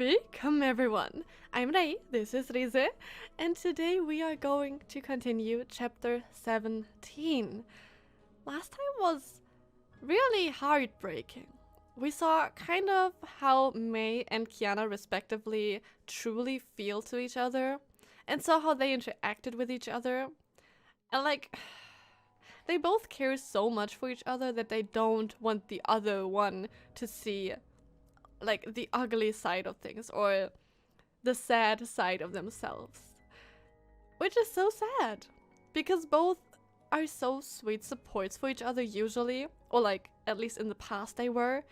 Welcome everyone! I'm Rei, this is Rize, and today we are going to continue chapter 17. Last time was really heartbreaking. We saw kind of how Mei and Kiana respectively truly feel to each other, and saw how they interacted with each other. And like, they both care so much for each other that they don't want the other one to see like the ugly side of things or the sad side of themselves. Which is so sad, because both are so sweet supports for each other usually, or like at least in the past they were.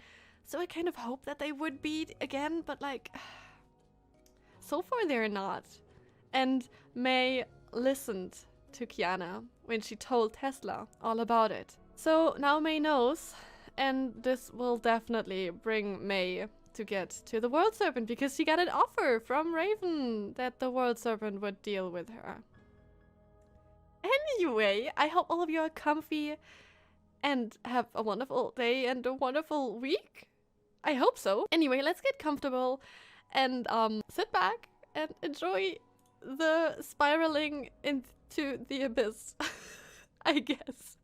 So I kind of hope that they would be again, but like so far they're not. And Mei listened to Kiana when she told Tesla all about it. So now Mei knows, and this will definitely bring Mei to get to the World Serpent, because she got an offer from Raven that the World Serpent would deal with her. Anyway, I hope all of you are comfy and have a wonderful day and a wonderful week. I hope so. Anyway, let's get comfortable and sit back and enjoy the spiraling into the abyss, I guess.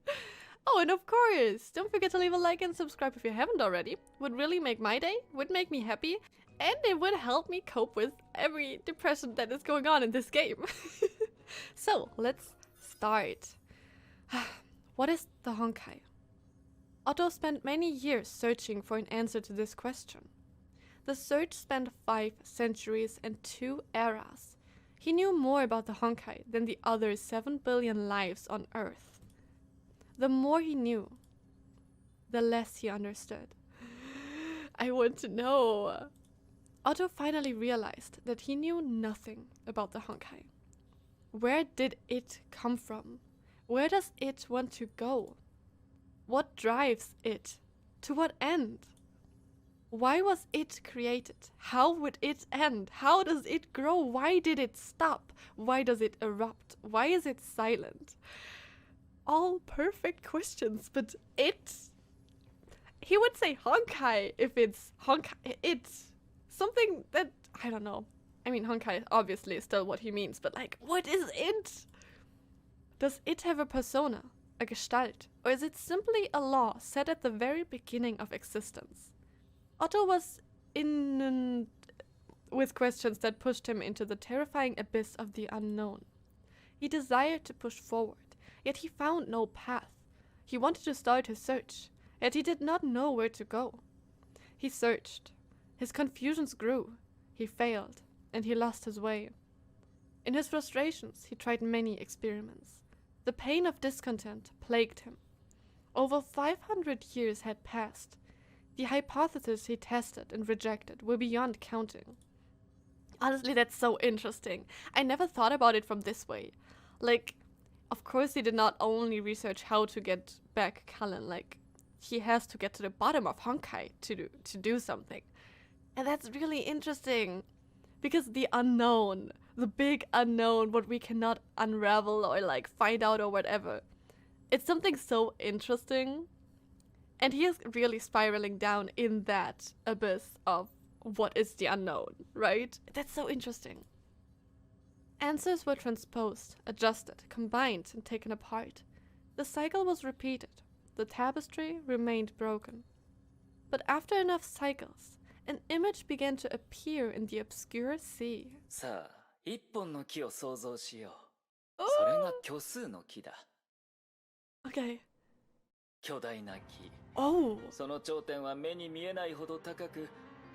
Oh, and of course, don't forget to leave a like and subscribe if you haven't already. Would really make my day, would make me happy, and it would help me cope with every depression that is going on in this game. So, let's start. What is the Honkai? Otto spent many years searching for an answer to this question. The search spanned 5 centuries and 2 eras. He knew more about the Honkai than the other 7 billion lives on Earth. The more he knew, the less he understood. I want to know. Otto finally realized that he knew nothing about the Honkai. Where did it come from? Where does it want to go? What drives it? To what end? Why was it created? How would it end? How does it grow? Why did it stop? Why does it erupt? Why is it silent? All perfect questions, but he would say Honkai if it's Honkai. It's something that, I don't know. I mean, Honkai obviously is still what he means, but like, what is it? Does it have a persona, a gestalt, or is it simply a law set at the very beginning of existence? Otto was in with questions that pushed him into the terrifying abyss of the unknown. He desired to push forward, yet he found no path. He wanted to start his search, yet he did not know where to go. He searched. His confusions grew. He failed, and he lost his way. In his frustrations, he tried many experiments. The pain of discontent plagued him. Over 500 years had passed. The hypotheses he tested and rejected were beyond counting. Honestly, that's so interesting. I never thought about it from this way. Like, of course he did not only research how to get back Cullen, like, he has to get to the bottom of Honkai to do something. And that's really interesting, because the unknown, the big unknown, what we cannot unravel or like find out or whatever, it's something so interesting. And he is really spiraling down in that abyss of what is the unknown, right? That's so interesting. Answers were transposed, adjusted, combined, and taken apart. The cycle was repeated. The tapestry remained broken. But after enough cycles, an image began to appear in the obscure sea. さあ、一本の木を想像しよう。 Oh! それが虚数の木だ。 Okay. 巨大な木。 Oh! その頂点は目に見えないほど高く、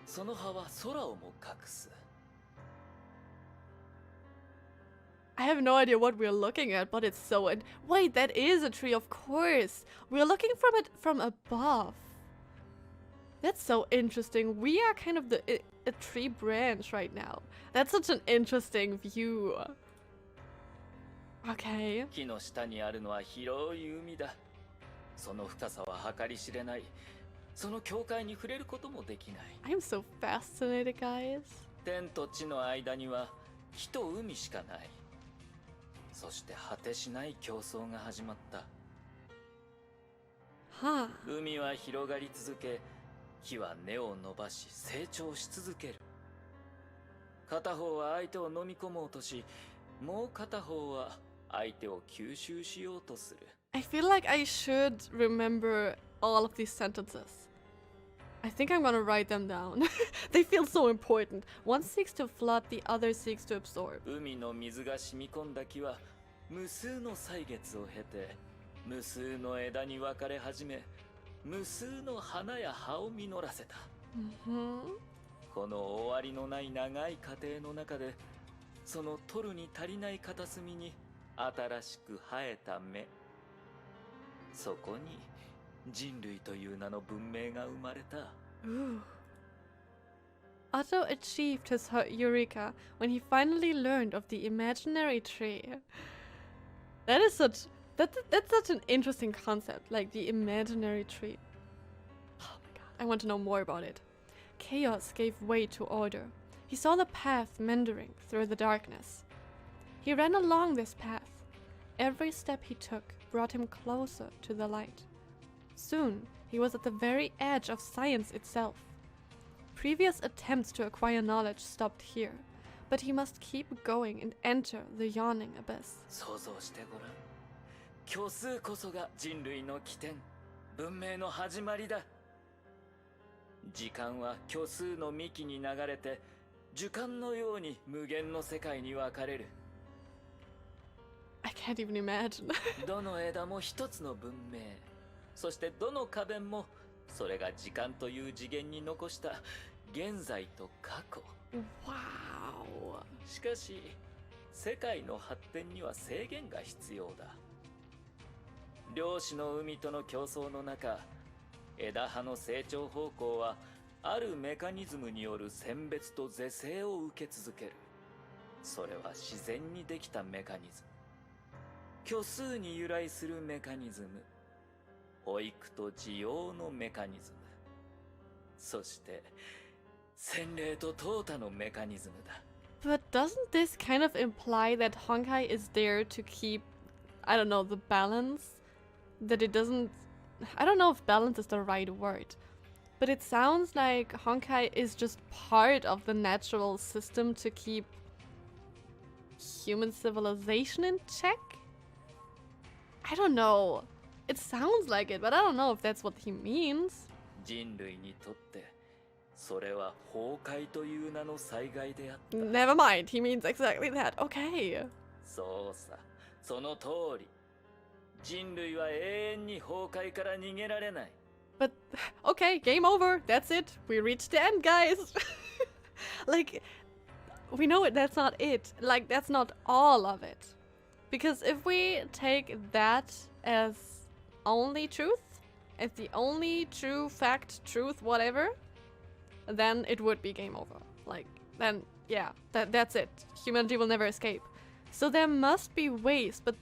その葉は空をも隠す。 I have no idea what we're looking at, but it's so... Wait, that is a tree, of course! We're looking from it from above. That's so interesting. We are kind of a tree branch right now. That's such an interesting view. Okay. 木の下にあるのは広い海だ。その深さは計り知れない。その境界に触れることもできない。 I'm so fascinated, guys. 天と地の間には火と海しかない。そして果てしない競争が始まった。 Huh. 海は広がり続け、木は根を伸ばし成長し続ける。片方は相手を飲み込もうとし、もう片方は相手を吸収しようとする。I feel like I should remember all of these sentences. I think I'm gonna write them down. They feel so important. One seeks to flood, the other seeks to absorb. 海の水が染み込んだ木は無数の歳月を経て無数の枝に分かれ始め、無数の花や葉を実らせた。この終わりのない長い過程の中で、その取るに足りない片隅に新しく生えた芽、そこに人類という名の文明が生まれた。Ooh. Otto achieved his eureka when he finally learned of the imaginary tree. That's such an interesting concept, like the imaginary tree. Oh my god, I want to know more about it. Chaos gave way to order. He saw the path meandering through the darkness. He ran along this path. Every step he took brought him closer to the light. Soon, he was at the very edge of science itself. Previous attempts to acquire knowledge stopped here, but he must keep going and enter the yawning abyss. 想像してごらん。虚数こそが人類の起点、文明の始まりだ。時間は虚数の幹に流れて、樹幹のように無限の世界に分かれる。I can't even imagine. どの枝も一つの文明。そしてどの花弁もそれが時間という次元に残した現在と過去。Wow. しかし世界の発展には制限が必要だ。量子の海との競争の中、枝葉の成長方向はあるメカニズムによる選別と是正を受け続ける。それは自然にできたメカニズム。虚数に由来するメカニズム。保育と需要のメカニズム。そして洗礼と淘汰のメカニズムだ。But doesn't this kind of imply that Honkai is there to keep, I don't know, the balance? That it doesn't... I don't know if balance is the right word. But it sounds like Honkai is just part of the natural system to keep human civilization in check? I don't know. It sounds like it, but I don't know if that's what he means. 人類にとってそれは崩壊という名の災害であった。Never mind, he means exactly that. Okay. そうさ、その通り。人類は永遠に崩壊から逃げられない。But, okay, game over. That's it. We reached the end, guys. Like, we know it, that's not it. Like, that's not all of it. Because if we take that as only truth, as the only true fact, truth, whatever, then it would be game over. Like, then, yeah, that's it. Humanity will never escape. So there must be ways, but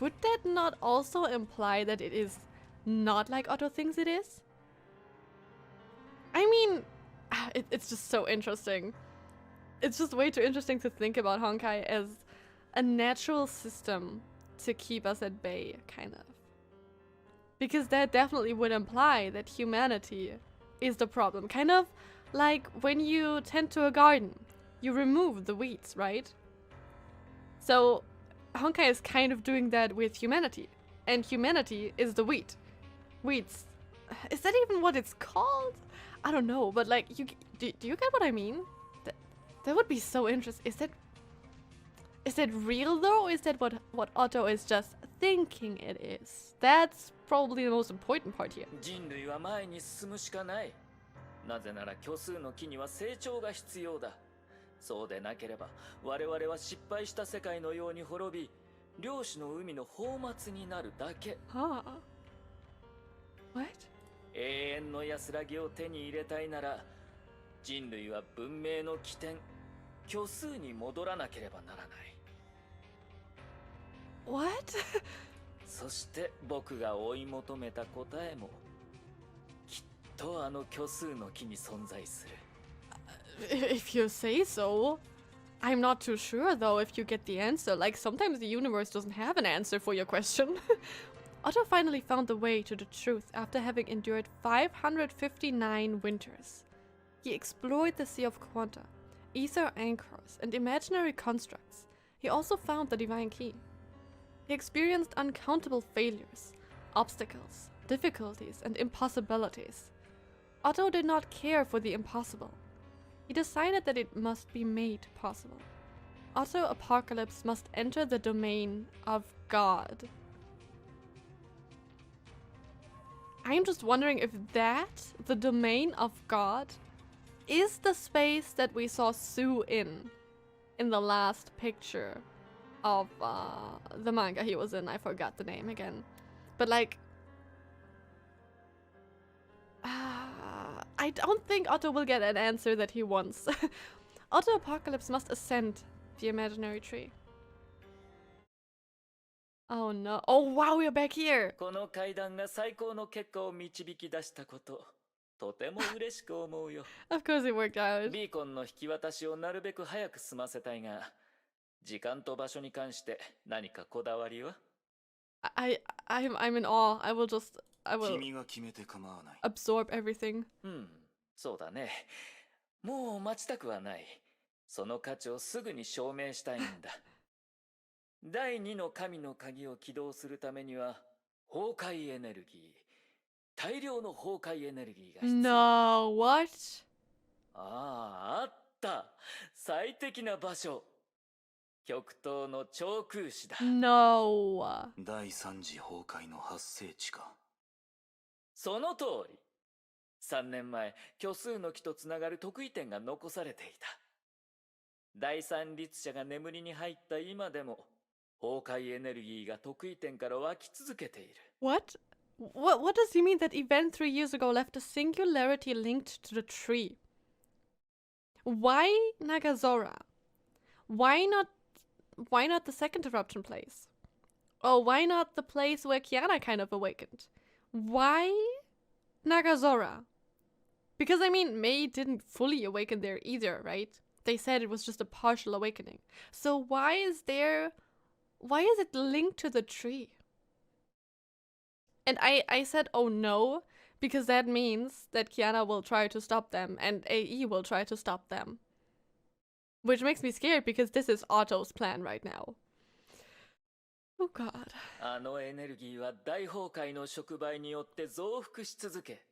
would that not also imply that it is not like Otto thinks it is? I mean, it's just so interesting. It's just way too interesting to think about Honkai as a natural system to keep us at bay, kind of. Because that definitely would imply that humanity is the problem. Kind of like when you tend to a garden, you remove the weeds, right? So Honkai is kind of doing that with humanity. And humanity is the weed. Weeds. Is that even what it's called? I don't know, but like, do you get what I mean? That would be so interesting. Is that real though? Or is that what Otto is just thinking it is? That's probably the most important part here. 人類は前に進むしかない。なぜなら虚数の木には成長が必要だ。そうでなければ我々は失敗した世界のように滅び、量子の海の放末になるだけ。Huh? What? 永遠の安らぎを手に入れたいなら、人類は文明の起点、虚数に戻らなければならない。What? そして僕が追い求めた答えもきっとあの虚数の木に存在する。If you say so. I'm not too sure though if you get the answer. Like sometimes the universe doesn't have an answer for your question. Otto finally found the way to the truth after having endured 559 winters. He explored the Sea of Quanta ether anchors, and imaginary constructs, he also found the divine key. He experienced uncountable failures, obstacles, difficulties, and impossibilities. Otto did not care for the impossible. He decided that it must be made possible. Otto Apocalypse must enter the domain of God. I'm just wondering if that, the domain of God, is the space that we saw Sue in the last picture of the manga he was in. I forgot the name again. But like, I don't think Otto will get an answer that he wants. Otto Apocalypse must ascend the imaginary tree. Oh no. Oh wow, we're back here! この会談が最高の結果を導き出したこと、とても嬉しく思うよ。Of course it worked out. ビーコンの引き渡しをなるべく早く済ませたいが、時間と場所に関して何かこだわりは？ I'm in awe. I will 君が決めて構わない。 absorb everything. そうだね。もう待ちたくはない。その価値をすぐに証明したいんだ。第二の神の鍵を起動するためには、崩壊エネルギー、大量の崩壊エネルギーが必要。No, what? あった。最適な場所。極東の長空市だ。No. 第三次崩壊の発生地か。その通り。3年前、虚数の木とつながる特異点が残されていた。第三律者が眠りに入った今でも、崩壊エネルギーが特異点から湧き続けている。What? What does he mean that event 3 years ago left a singularity linked to the tree? Why Nagazora? Why not the second eruption place? Oh, why not the place where Kiana kind of awakened? Why Nagazora? Because I mean, Mei didn't fully awaken there either, right? They said it was just a partial awakening. So why is it linked to the tree? And I said, oh no, because that means that Kiana will try to stop them and AE will try to stop them. Which makes me scared because this is Otto's plan right now. Oh god. あのエネルギーは大崩壊の触媒によって増幅し続け、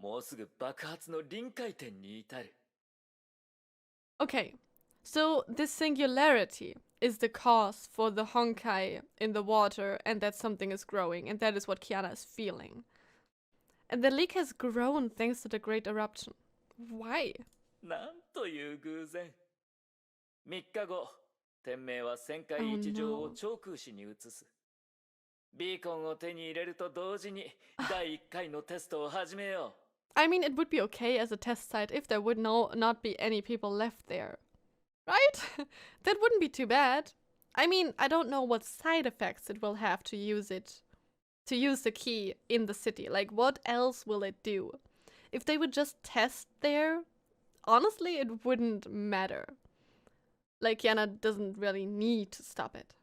もうすぐ爆発の臨界点に至る。Okay, so this singularity is the cause for the Honkai in the water and that something is growing, and that is what Kiana is feeling. And the leak has grown thanks to the Great Eruption. Why? なんという偶然。3日後、天命は旋回位置上を長空市に移す。ビーコンを手に入れると同時に第1回のテストを始めよう。I mean, it would be okay as a test site if there would not be any people left there. Right? That wouldn't be too bad. I mean, I don't know what side effects it will have to use the key in the city. Like, what else will it do? If they would just test there, honestly, it wouldn't matter. Like, Yana doesn't really need to stop it.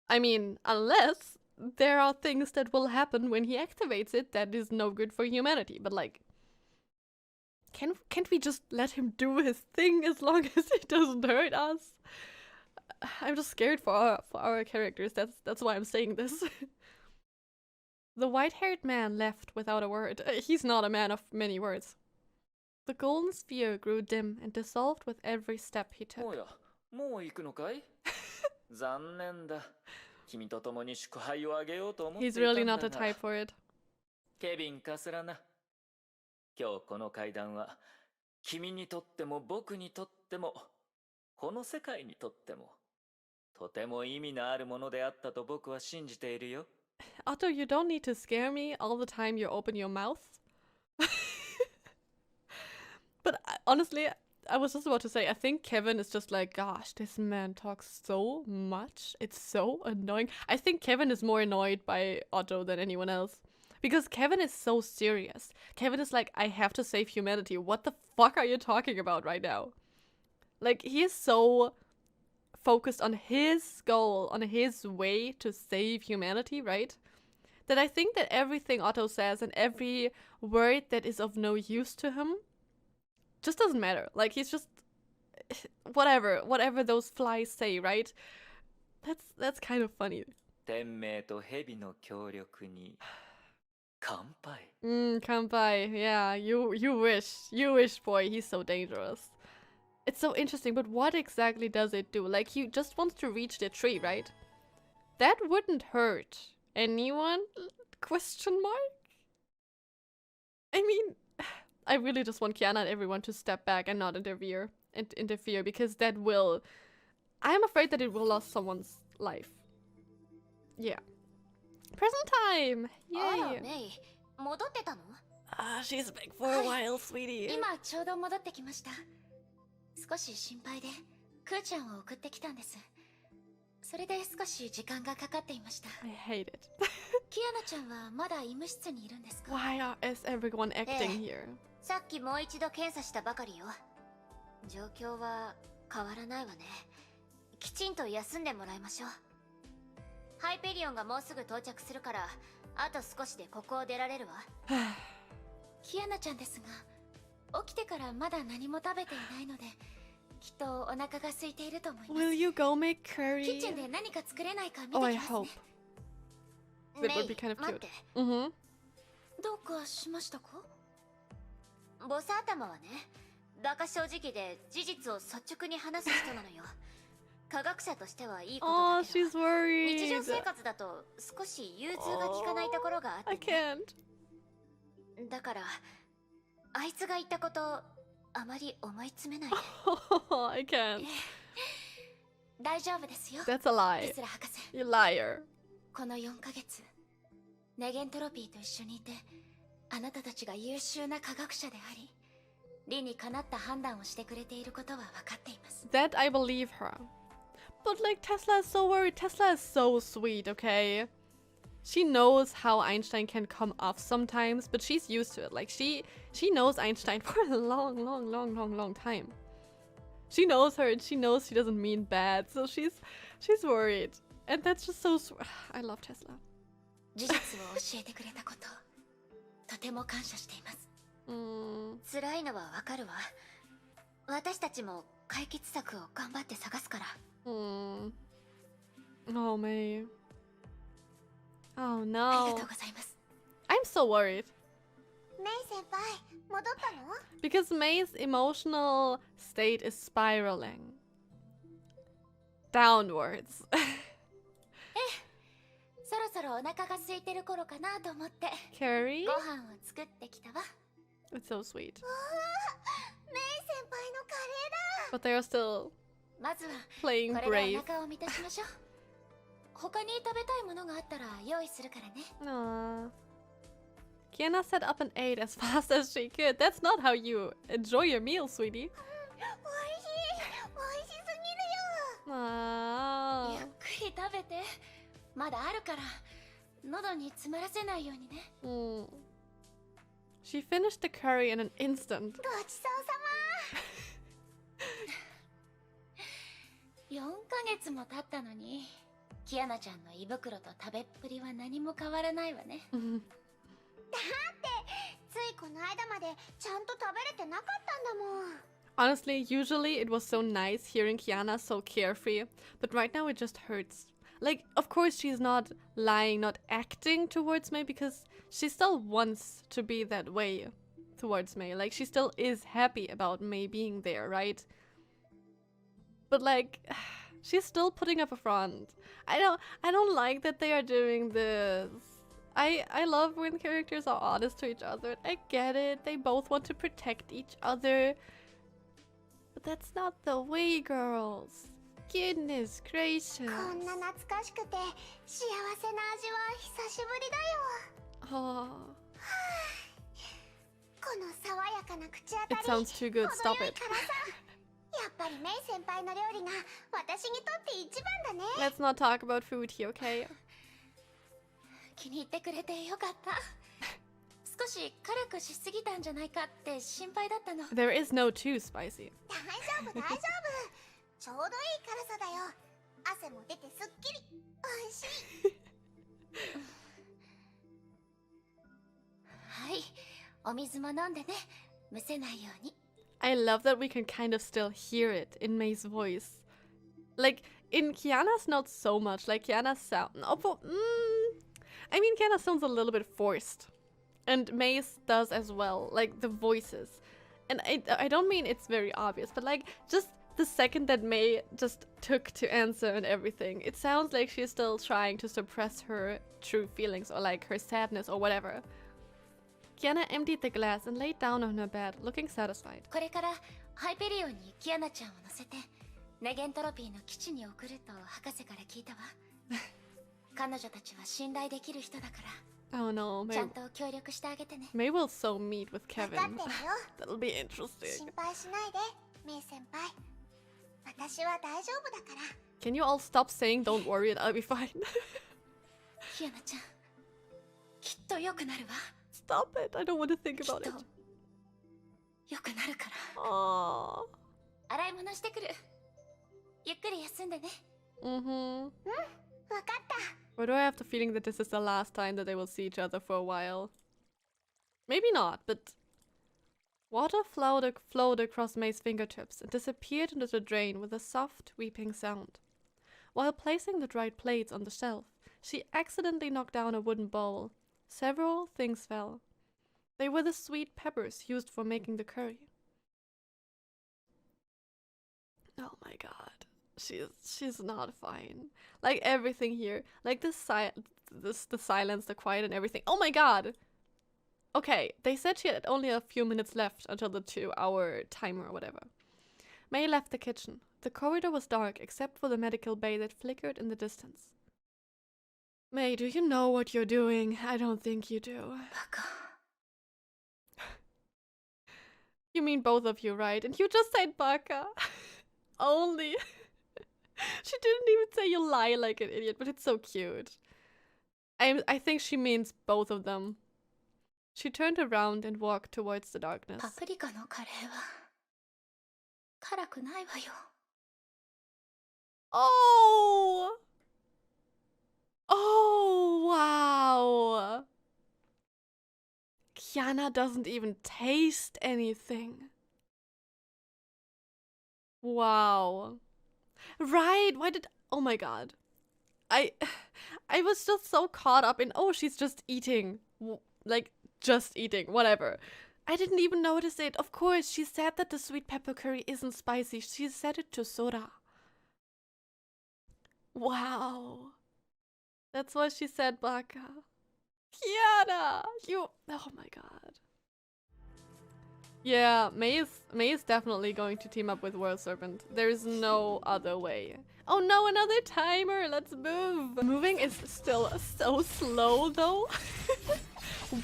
I mean, unless there are things that will happen when he activates it that is no good for humanity. But like, can't we just let him do his thing as long as it doesn't hurt us? I'm just scared for our characters. That's why I'm saying this. The white-haired man left without a word. He's not a man of many words. The golden sphere grew dim and dissolved with every step he took. おや、もう行くのかい？残念だ。君と共に祝杯をあげようと思っていた He's んだ really が。 not the type for it. ケビンかすらな。今日この会談は、君にとっても僕にとっても、この世界にとっても、とても意味のあるものであったと僕は信じているよ。Otto, you don't need to scare me all the time you open your mouth. But honestly, I was just about to say, I think Kevin is just like, gosh, this man talks so much. It's so annoying. I think Kevin is more annoyed by Otto than anyone else. Because Kevin is so serious. Kevin is like, I have to save humanity. What the fuck are you talking about right now? Like, he is so focused on his goal, on his way to save humanity, right? That I think that everything Otto says and every word that is of no use to him just doesn't matter. Like, he's just whatever those flies say, right? That's kind of funny. 天命と蛇の協力に乾杯。Kanpai. Yeah, you wish, boy. He's so dangerous. It's so interesting, but what exactly does it do? Like, he just wants to reach the tree, right? That wouldn't hurt anyone? Question mark? I mean, I really just want Kiana and everyone to step back and not interfere, because that will... I'm afraid that it will lose someone's life. Yeah. Present time! Yay! She's back for a while, sweetie. 今ちょうど戻ってきました。少し心配でクーちゃんを送ってきたんです。それで少し時間がかかっていました。I hate it. キアナちゃんはまだ医務室にいるんですか？ Why is everyone acting here? さっきもう一度検査したばかりよ。状況は変わらないわね。きちんと休んでもらいましょう。ハイペリオンがもうすぐ到着するから、あと少しでここを出られるわ。キアナちゃんですが、起きてからまだ何も食べていないので、きっとお腹が空いていると思います。 Will you go make キ curry? ッチンで何か作れないか見てき Oh, ま I すね。 hope. That would be kind of 待っ cute. て。 Mm-hmm. どうかしましたか？ボス頭はね、馬鹿正直で事実を率直に話す人なのよ。科学者としてはいいこと Oh, だけ she's ど、 worried. 日常生活だと少し融通が利かないところがあっ I てね。 can't. だから、あいつが言ったこと、あまり思い詰めないで。 I can't. 大丈夫ですよ。 That's a テ lie. スラ博士。 You liar. この4ヶ月、ネゲントロピーと一緒にいて、あなたたちが優秀な科学者であり、理にかなった判断をしてくれていることは分かっています。 That I believe her. But like, Tesla is so worried. Tesla is so sweet, okay? She knows how Einstein can come off sometimes, but she's used to it. Like, she knows Einstein for a long time. She knows her and she knows she doesn't mean bad, so she's worried. And that's just so I love Tesla. 事実を教えてくれたこと、とても感謝しています。辛いのはわかるわ。私たちも解決策を頑張って探すから。Oh, Mei. Oh あり no. がとうございます。 I'm so worried. メイ先輩、戻ったの？ Because Mei's emotional state is spiraling downwards. そろそろお腹が空いてる頃かなと思って。 Carrie? ご飯を作ってきたわ。 It's so sweet. メイ先輩のカレーだ。 But they are still まずは playing これで brave. お腹を満たしましょう。他に食べたいものがあったら用意するからね。 Aww. Kiana set up and ate as fast as she could. That's not how you enjoy your meal, sweetie. おいしい、おいしすぎるよ。 Aww. ゆっくり食べて。まだあるから喉に詰まらせないようにね。She finished the curry in an instant. ごちそうさま。4ヶ月も経ったのに、キアナちゃんの胃袋と食べっぷりは何も変わらないわね。だってついこの間までちゃんと食べれてなかったんだもん。 Honestly, usually it was so nice hearing Kiana so carefree, but right now it just hurts. Like, of course she's not lying, not acting towards Mei, because she still wants to be that way towards Mei. Like, she still is happy about Mei being there, right? But like, she's still putting up a front. I don't like that they are doing this. I love when characters are honest to each other. I get it. They both want to protect each other. But that's not the way, girls. Goodness gracious. こんな懐かしくて幸せな味は久しぶりだよ。 Oh, この爽やかな口当た it り。 sounds too good. Stop 程よい it. 辛さ。やっぱりメイ先輩の料理が私にとって一番だね。 Let's not talk about food here, okay? 気に入ってくれてよかった。少し辛くしすぎたんじゃないかって心配だったの。 There is no too spicy. 大丈夫大丈夫。ちょうどいい辛さだよ。汗も出てすっきり。おいしい。はい、お水も飲んでね。むせないように。I love that we can kind of still hear it in Mei's voice. Like, in Kiana's not so much. Like, Kiana's sound... I mean, Kiana sounds a little bit forced. And Mei's does as well. Like, the voices. And I don't mean it's very obvious, but like, just the second that Mei just took to answer and everything, it sounds like she's still trying to suppress her true feelings or like her sadness or whatever. Kiana emptied the glass and laid down on her bed, looking satisfied. これからハイペリオンにキアナちゃんを乗せてネゲントロピーの基地に送ると博士から聞いたわ。彼女たちは信頼できる人だから。Oh no, ちゃんと協力してあげてね。Mei will so meet with Kevin. That'll be interesting. 心配しないで、メイ先輩。私は大丈夫だから。Can you all stop saying don't worry and I'll be fine? キアナちゃん、きっと良くなるわ。Stop it, I don't want to think about it. 良くなるから。Aww. 洗い物してくる。ゆっくり休んでね。わかった。Or do I have the feeling that this is the last time that they will see each other for a while? Maybe not, but... Water flowed across Mei's fingertips and disappeared into the drain with a soft, weeping sound. While placing the dried plates on the shelf, she accidentally knocked down a wooden bowl. Several things fell. They were the sweet peppers used for making the curry. Oh my god. She's not fine. Like everything here. Like the silence, the quiet and everything. Oh my god! Okay, they said she had only a few minutes left until the 2-hour timer or whatever. Mei left the kitchen. The corridor was dark except for the medical bay that flickered in the distance. Mei, do you know what you're doing? I don't think you do. You mean both of you, right? And you just said baka. Only. She didn't even say you lie like an idiot, but it's so cute. I think she means both of them. She turned around and walked towards the darkness. Oh! Oh, wow! Kiana doesn't even taste anything. Wow. Right, why did... Oh my god. I was just so caught up in, oh, she's just eating. Like, just eating, whatever. I didn't even notice it. Of course, she said that the sweet pepper curry isn't spicy. She said it to Sora. Wow. That's what she said, Baka. Kiana! You... Oh my god. Yeah, Mei is definitely going to team up with World Serpent. There's no other way. Oh no, another timer! Let's move! Moving is still so slow though.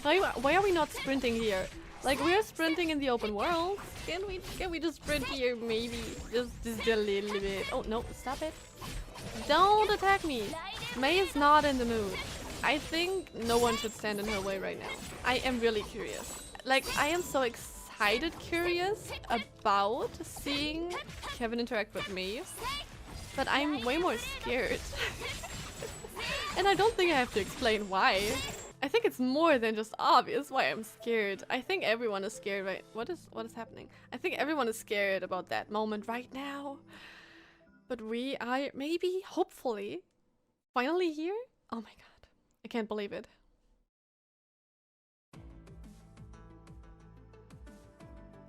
Why are we not sprinting here? Like, we are sprinting in the open world. Can we just sprint here maybe? Just a little bit. Oh no, stop it. Don't attack me! Mei is not in the mood. I think no one should stand in her way right now. I am really curious. Like, I am so excited curious about seeing Kevin interact with me, but I'm way more scared. And I don't think I have to explain why. I think it's more than just obvious why I'm scared. I think everyone is scared, right? What is happening? I think everyone is scared about that moment right now. But we are maybe, hopefully, finally here? Oh my god. I can't believe it.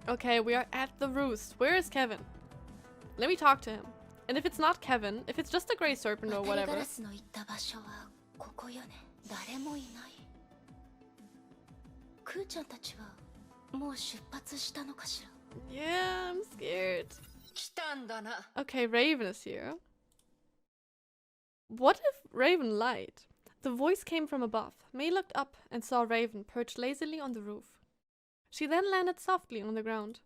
Okay, we are at the roost. Where is Kevin? Let me talk to him. And if it's not Kevin, if it's just a Grey Serpent or whatever. Yeah, I'm scared. Okay, Raven is here. What if Raven lied? The voice came from above. Mei looked up and saw Raven perched lazily on the roof. She then landed softly on the ground.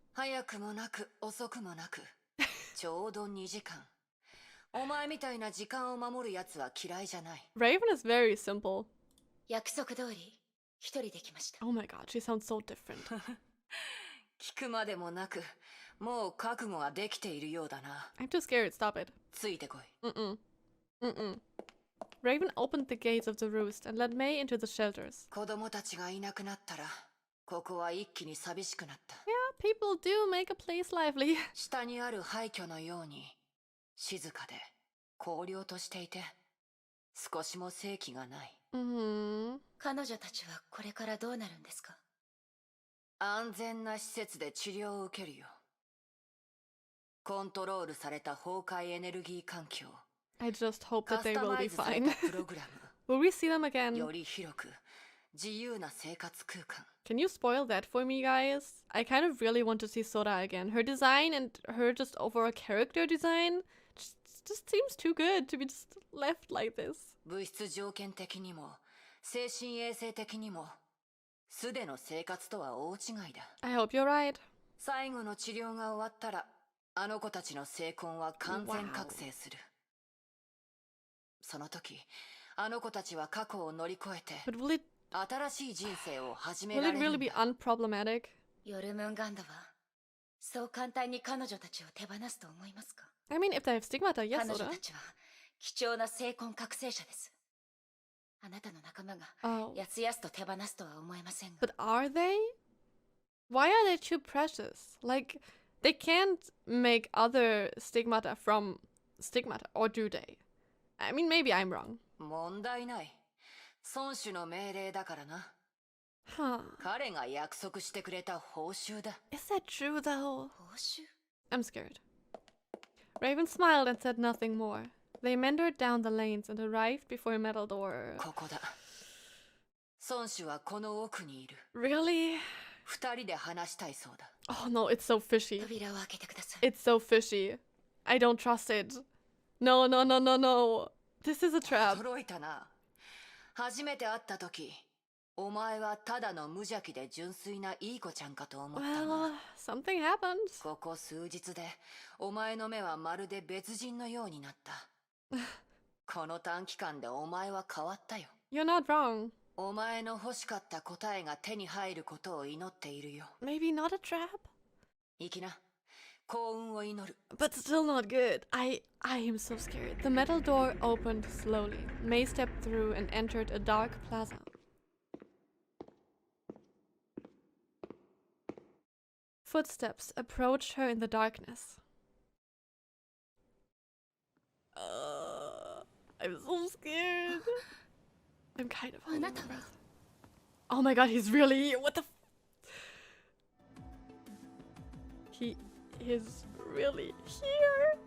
Raven is very simple. Oh my god, she sounds so different. I'm too scared, stop it. Raven opened the gates of the roost and led Mei into the shelters. Yeah, people do make a place lively. 下にある廃墟のように静かで荒涼としていて少しも生気がない。彼女たちはこれからどうなるんですか？安全な施設で治療を受けるよ。コントロールされた崩壊エネルギー環境。I just hope that カ they スタ will マ be イズされた fine. プログラ Will we see them ム。 again? より広く自由な生活空間。Can you spoil that for me, guys? I kind of really want to see Sora again. Her design and her just overall character design just seems too good to be just left like this. 物質条件的にも精神衛生的にも素での生活とは大違いだ。 I hope you're right. 最後の治療が終わったらあの子たちの精魂は完全覚醒する。その時あの子たちは過去を乗り越えて But will it 新しい人生を始め will ら it れ really るん be だ。 unproblematic? ヨルムンガンドはそう簡単に彼女たちを手放すと思いますか？ I mean, if they have stigmata, yes, 彼女 Sora. たちは貴重な精魂覚醒者です。あなたの仲間が Oh. やつやすと手放すとは思えませんが。 But are they? Why are they too precious? Like, they can't make other stigmata from stigmata, or do they? I mean, maybe I'm wrong. 問題ない。孫子の命令だからな。 Huh. 彼が約束してくれた報酬だ。 Is that true, though? 報酬？ I'm scared. Raven smiled and said nothing more. They meandered down the lanes and arrived before a metal door. ここだ。孫子はこの奥にいる。 Really? 二人で話したいそうだ。 Oh no, it's so fishy. 扉を開けてください。 It's so fishy. I don't trust it. No, no, no, no, no. This is a trap. 驚いたな。初めて会った時、お前はただの無邪気で純粋ないい子ちゃんかと思ったが。 Well, something happened. ここ数日でお前の目はまるで別人のようになった。この短期間でお前は変わったよ。 You're not wrong. お前の欲しかった答えが手に入ることを祈っているよ。 Maybe not a trap? 行きな。幸運を祈る。 But still not good. I am so scared. The metal door opened slowly. Mei stepped through and entered a dark plaza. Footsteps approached her in the darkness. I'm so scared. I'm kind of holding my breath. Oh my god, he's really... What the... He is really here.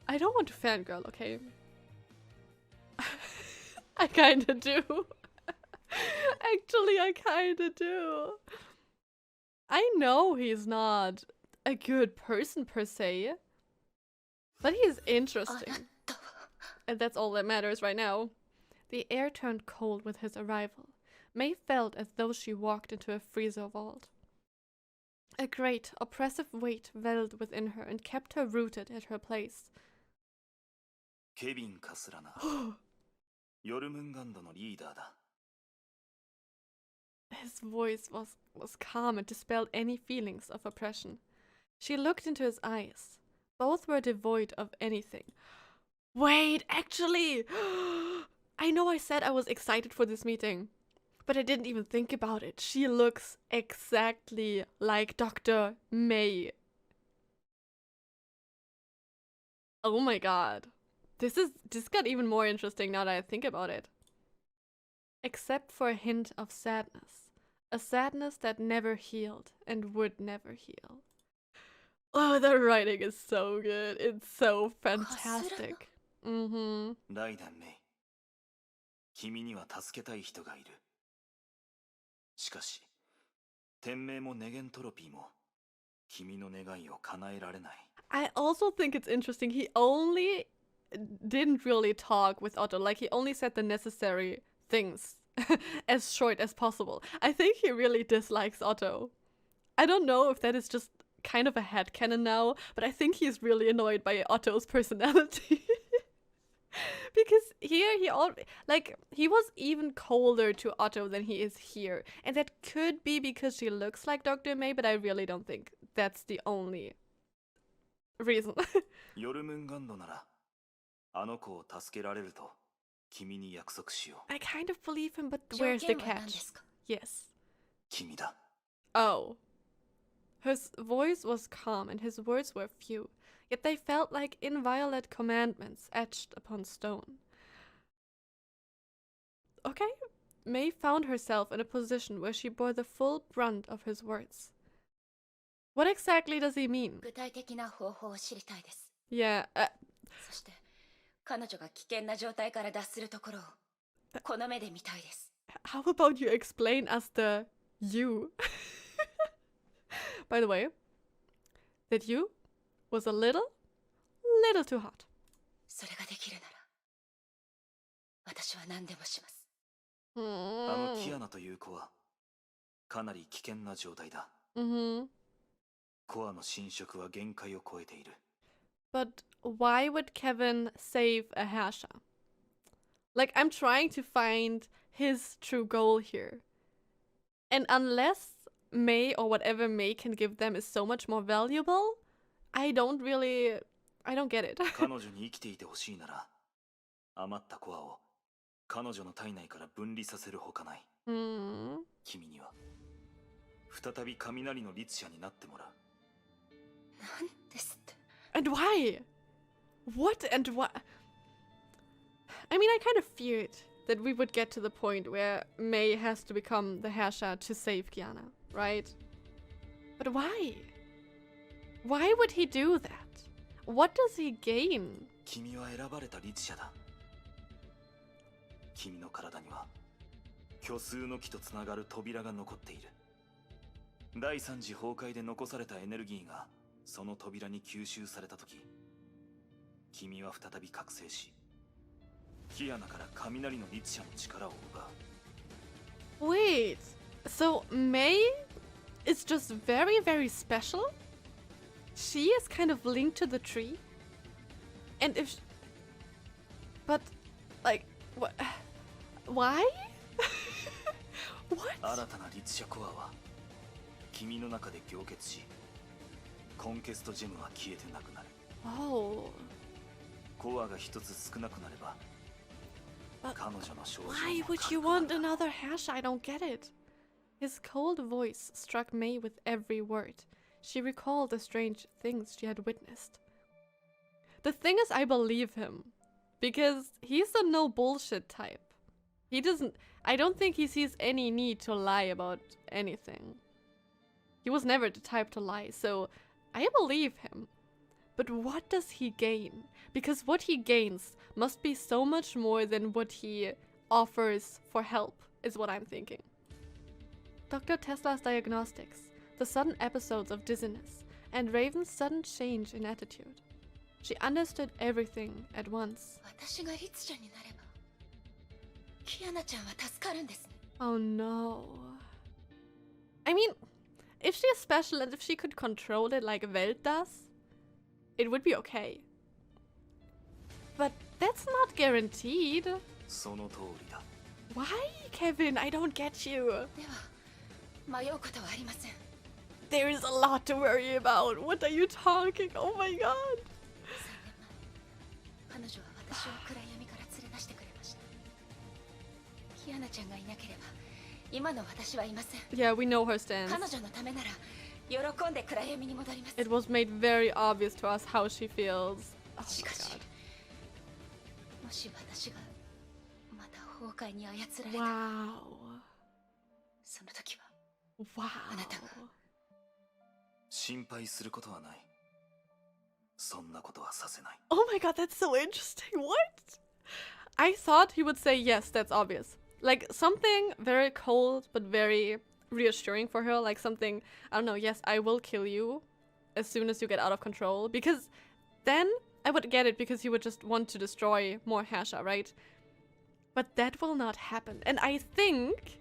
I don't want to fangirl, okay? I kinda do. Actually, I kinda do. I know he's not a good person per se, but he's interesting. And that's all that matters right now. The air turned cold with his arrival. Mei felt as though she walked into a freezer vault. A great, oppressive weight welled within her and kept her rooted at her place. ケビンかすらな。ヨルムンガンドのリーダーだ。 His voice was calm and dispelled any feelings of oppression. She looked into his eyes. Both were devoid of anything. Wait, actually! I know I said I was excited for this meeting, but I didn't even think about it. She looks exactly like Dr. MEI. Oh my god. This got even more interesting now that I think about it. Except for a hint of sadness. A sadness that never healed and would never heal. Oh, the writing is so good. It's so fantastic. Mm-hmm. ライダンメイ。君には助けたい人がいる。しかし、天命もネゲントロピーも君の願いを叶えられない。I also think it's interesting. He only didn't really talk with Otto. Like, he only said the necessary things as short as possible. I think he really dislikes Otto. I don't know if that is just kind of a headcanon now, but I think he's really annoyed by Otto's personality. Because here he was even colder to Otto than he is here. And that could be because she looks like Dr. MEI, but I really don't think that's the only reason. ヨルムンガンドならあの子を助けられると君に約束しよう。 I kind of believe him, but where's the catch? Yes. 君だ。Oh. His voice was calm and his words were few, yet they felt like inviolate commandments etched upon stone. Okay, Mei found herself in a position where she bore the full brunt of his words. What exactly does he mean? 具体的な方法を知りたいです。 Yeah, そして彼女が危険な状態から脱するところをこの目で見たいです。 how about you explain us the you? By the way, that you was a little too hot. それができるなら私は何でもします。あのキアナという子はかなり危険な状態だ。コアの侵食は限界を超えている。 But why would Kevin save a Herrscher? Like, I'm trying to find his true goal here. And unless Mei or whatever Mei can give them is so much more valuable, I don't get it. 彼女に生きていてほしいなら、余ったコアを彼女の体内から分離させるほかない。君には再び雷の律者になってもらう。なんですって。 And why? What and what? I mean, I kind of feared that we would get to the point where Mei has to become the Herrscher to save Kiana, right? But why? Why would he do that? What does he gain? 君は選ばれた律者だ。君の体には虚数の木とつながる扉が残っている。第三次崩壊で残されたエネルギーがその扉に吸収されたとき、君は再び覚醒し、キアナから雷の律者の力を奪う。Wait, so Mei is just very, very special? She is kind of linked to the tree? And if... But, like, what? Why? What? 新たな律者コアは君の中で凝結し、コンケストジェムは消えてなくなる。Oh. コアが一つ少なくなれば、彼女の症状も Why would you want another Herrscher? I don't get it. His cold voice struck Mei with every word. She recalled the strange things she had witnessed. The thing is, I believe him. Because he's a no bullshit type. I don't think he sees any need to lie about anything. He was never the type to lie, so I believe him. But what does he gain? Because what he gains must be so much more than what he offers for help, is what I'm thinking. Dr. Tesla's diagnostics, the sudden episodes of dizziness, and Raven's sudden change in attitude. She understood everything at once. 私が律者になればキアナちゃんは助かるんですね。 Oh no. I mean, if she's special and if she could control it like Welt does, it would be okay. But that's not guaranteed. その通りだ。 Why, Kevin? I don't get you. では迷うことはありません。 There is a lot to worry about. What are you talking? Oh my god. 3年前、彼女は私を暗闇から連れ出してくれました。キアナちゃんがいなければ、今の私はいません。 Yeah, we know her stance. 彼女のためなら、喜んで暗闇に戻ります。 It was made very obvious to us how she feels. Oh し my かし、 god. もし私がまた崩壊に操られたら、 Wow. その時は Wow. あなたが心配することはない。そんなことはさせない。 Oh my god, that's so interesting. What? I thought he would say yes, that's obvious. Like something very cold but very reassuring for her. Like something, I don't know, yes, I will kill you as soon as you get out of control. Because then I would get it because he would just want to destroy more Herrscher, right? But that will not happen. And I think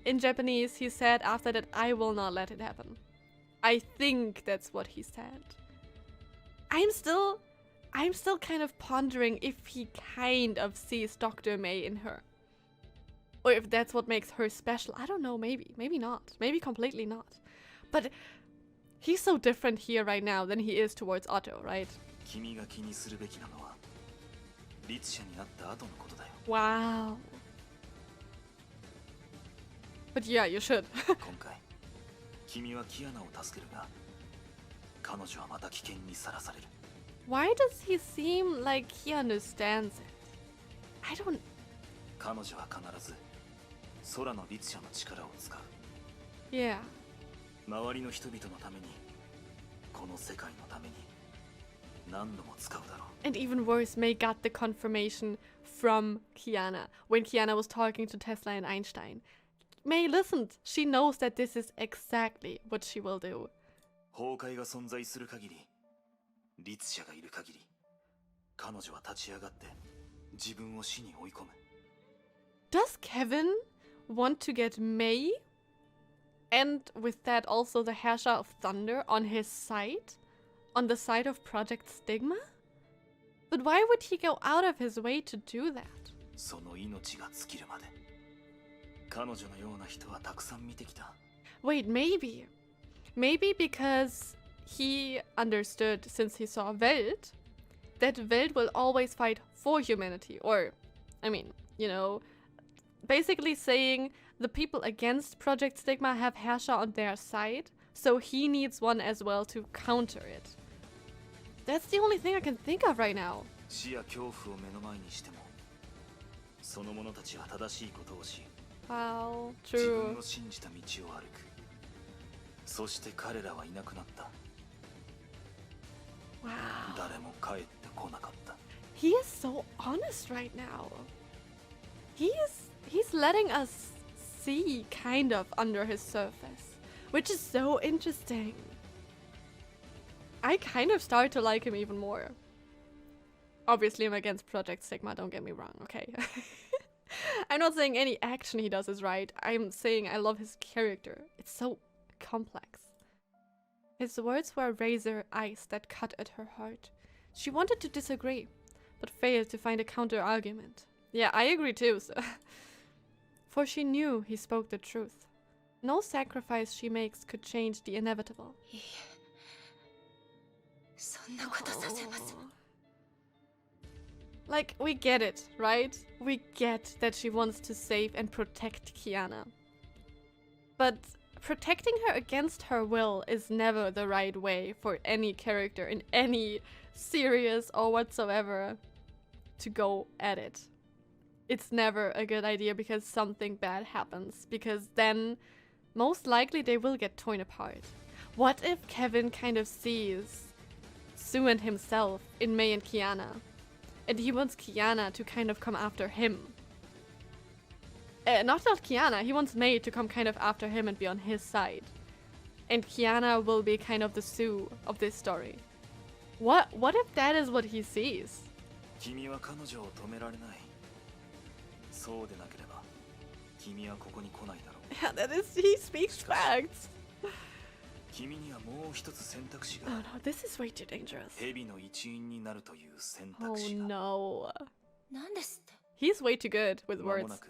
in Japanese he said after that, I will not let it happen. I think that's what he said. I'm still kind of pondering if he kind of sees Dr. Mei in her. Or if that's what makes her special. I don't know, maybe. Maybe not. Maybe completely not. But he's so different here right now than he is towards Otto, right? 君が気にするべきなのは律者になった後のことだよ。 Wow. But yeah, you should. 今回君はキアナを助けるが、彼女はまた危険にさらされる。 Why does he seem like he understands it? I don't... 彼女は必ず空の律者の力を使う。 Yeah. 周りの人々のために、この世界のために何度も使うだろう。 And even worse, May got the confirmation from Kiana when Kiana was talking to Tesla and Einstein. May listened. She knows that this is exactly what she will do. 崩壊が存在する限り、律者がいる限り、彼女は立ち上がって自分を死に追い込む。 Does Kevin want to get May? And with that also the Herrscher of Thunder on his side? On the side of Project Stigma? But why would he go out of his way to do that? その命が尽きるまで。彼女のような人はたくさん見てきた。 Wait, maybe. Maybe because he understood since he saw Welt that Welt will always fight for humanity. Or, I mean, you know, basically saying the people against Project Stigma have Herrscher on their side, so he needs one as well to counter it. That's the only thing I can think of right now. 死や恐怖を目の前にしても、その者たちは正しいことをし、 Wow, 自分 true. の信じた道を歩く。そして彼らはいなくなった。 Wow. 誰も帰ってこなかった。 He is so honest right now. He's letting us see kind of under his surface, which is so interesting. I kind of start to like him even more. Obviously, I'm against Project Sigma, don't get me wrong, okay? I'm not saying any action he does is right. I'm saying I love his character. It's so complex. His words were razor ice that cut at her heart. She wanted to disagree, but failed to find a counter-argument. Yeah, I agree too, so. For she knew he spoke the truth. No sacrifice she makes could change the inevitable. いいえ、そんなことさせます。 Like, we get it, right? We get that she wants to save and protect Kiana. But protecting her against her will is never the right way for any character in any series or whatsoever to go at it. It's never a good idea because something bad happens, because then most likely they will get torn apart. What if Kevin kind of sees Sue and himself in May and Kiana, and he wants Kiana to kind of come after him? Not Kiana, he wants May to come kind of after him and be on his side. And Kiana will be kind of the Sue of this story. What if that is what he sees? 君は彼女を止められない。そうでなければ、君はここに来ないだろう。 Yeah, that is, he speaks facts. 君にはもう一つ選択肢 Oh が。 no, this is way too dangerous. 蛇の一員になるという選 Oh 択肢が。 no. なんですって。 He's way too good with 間も words. なく、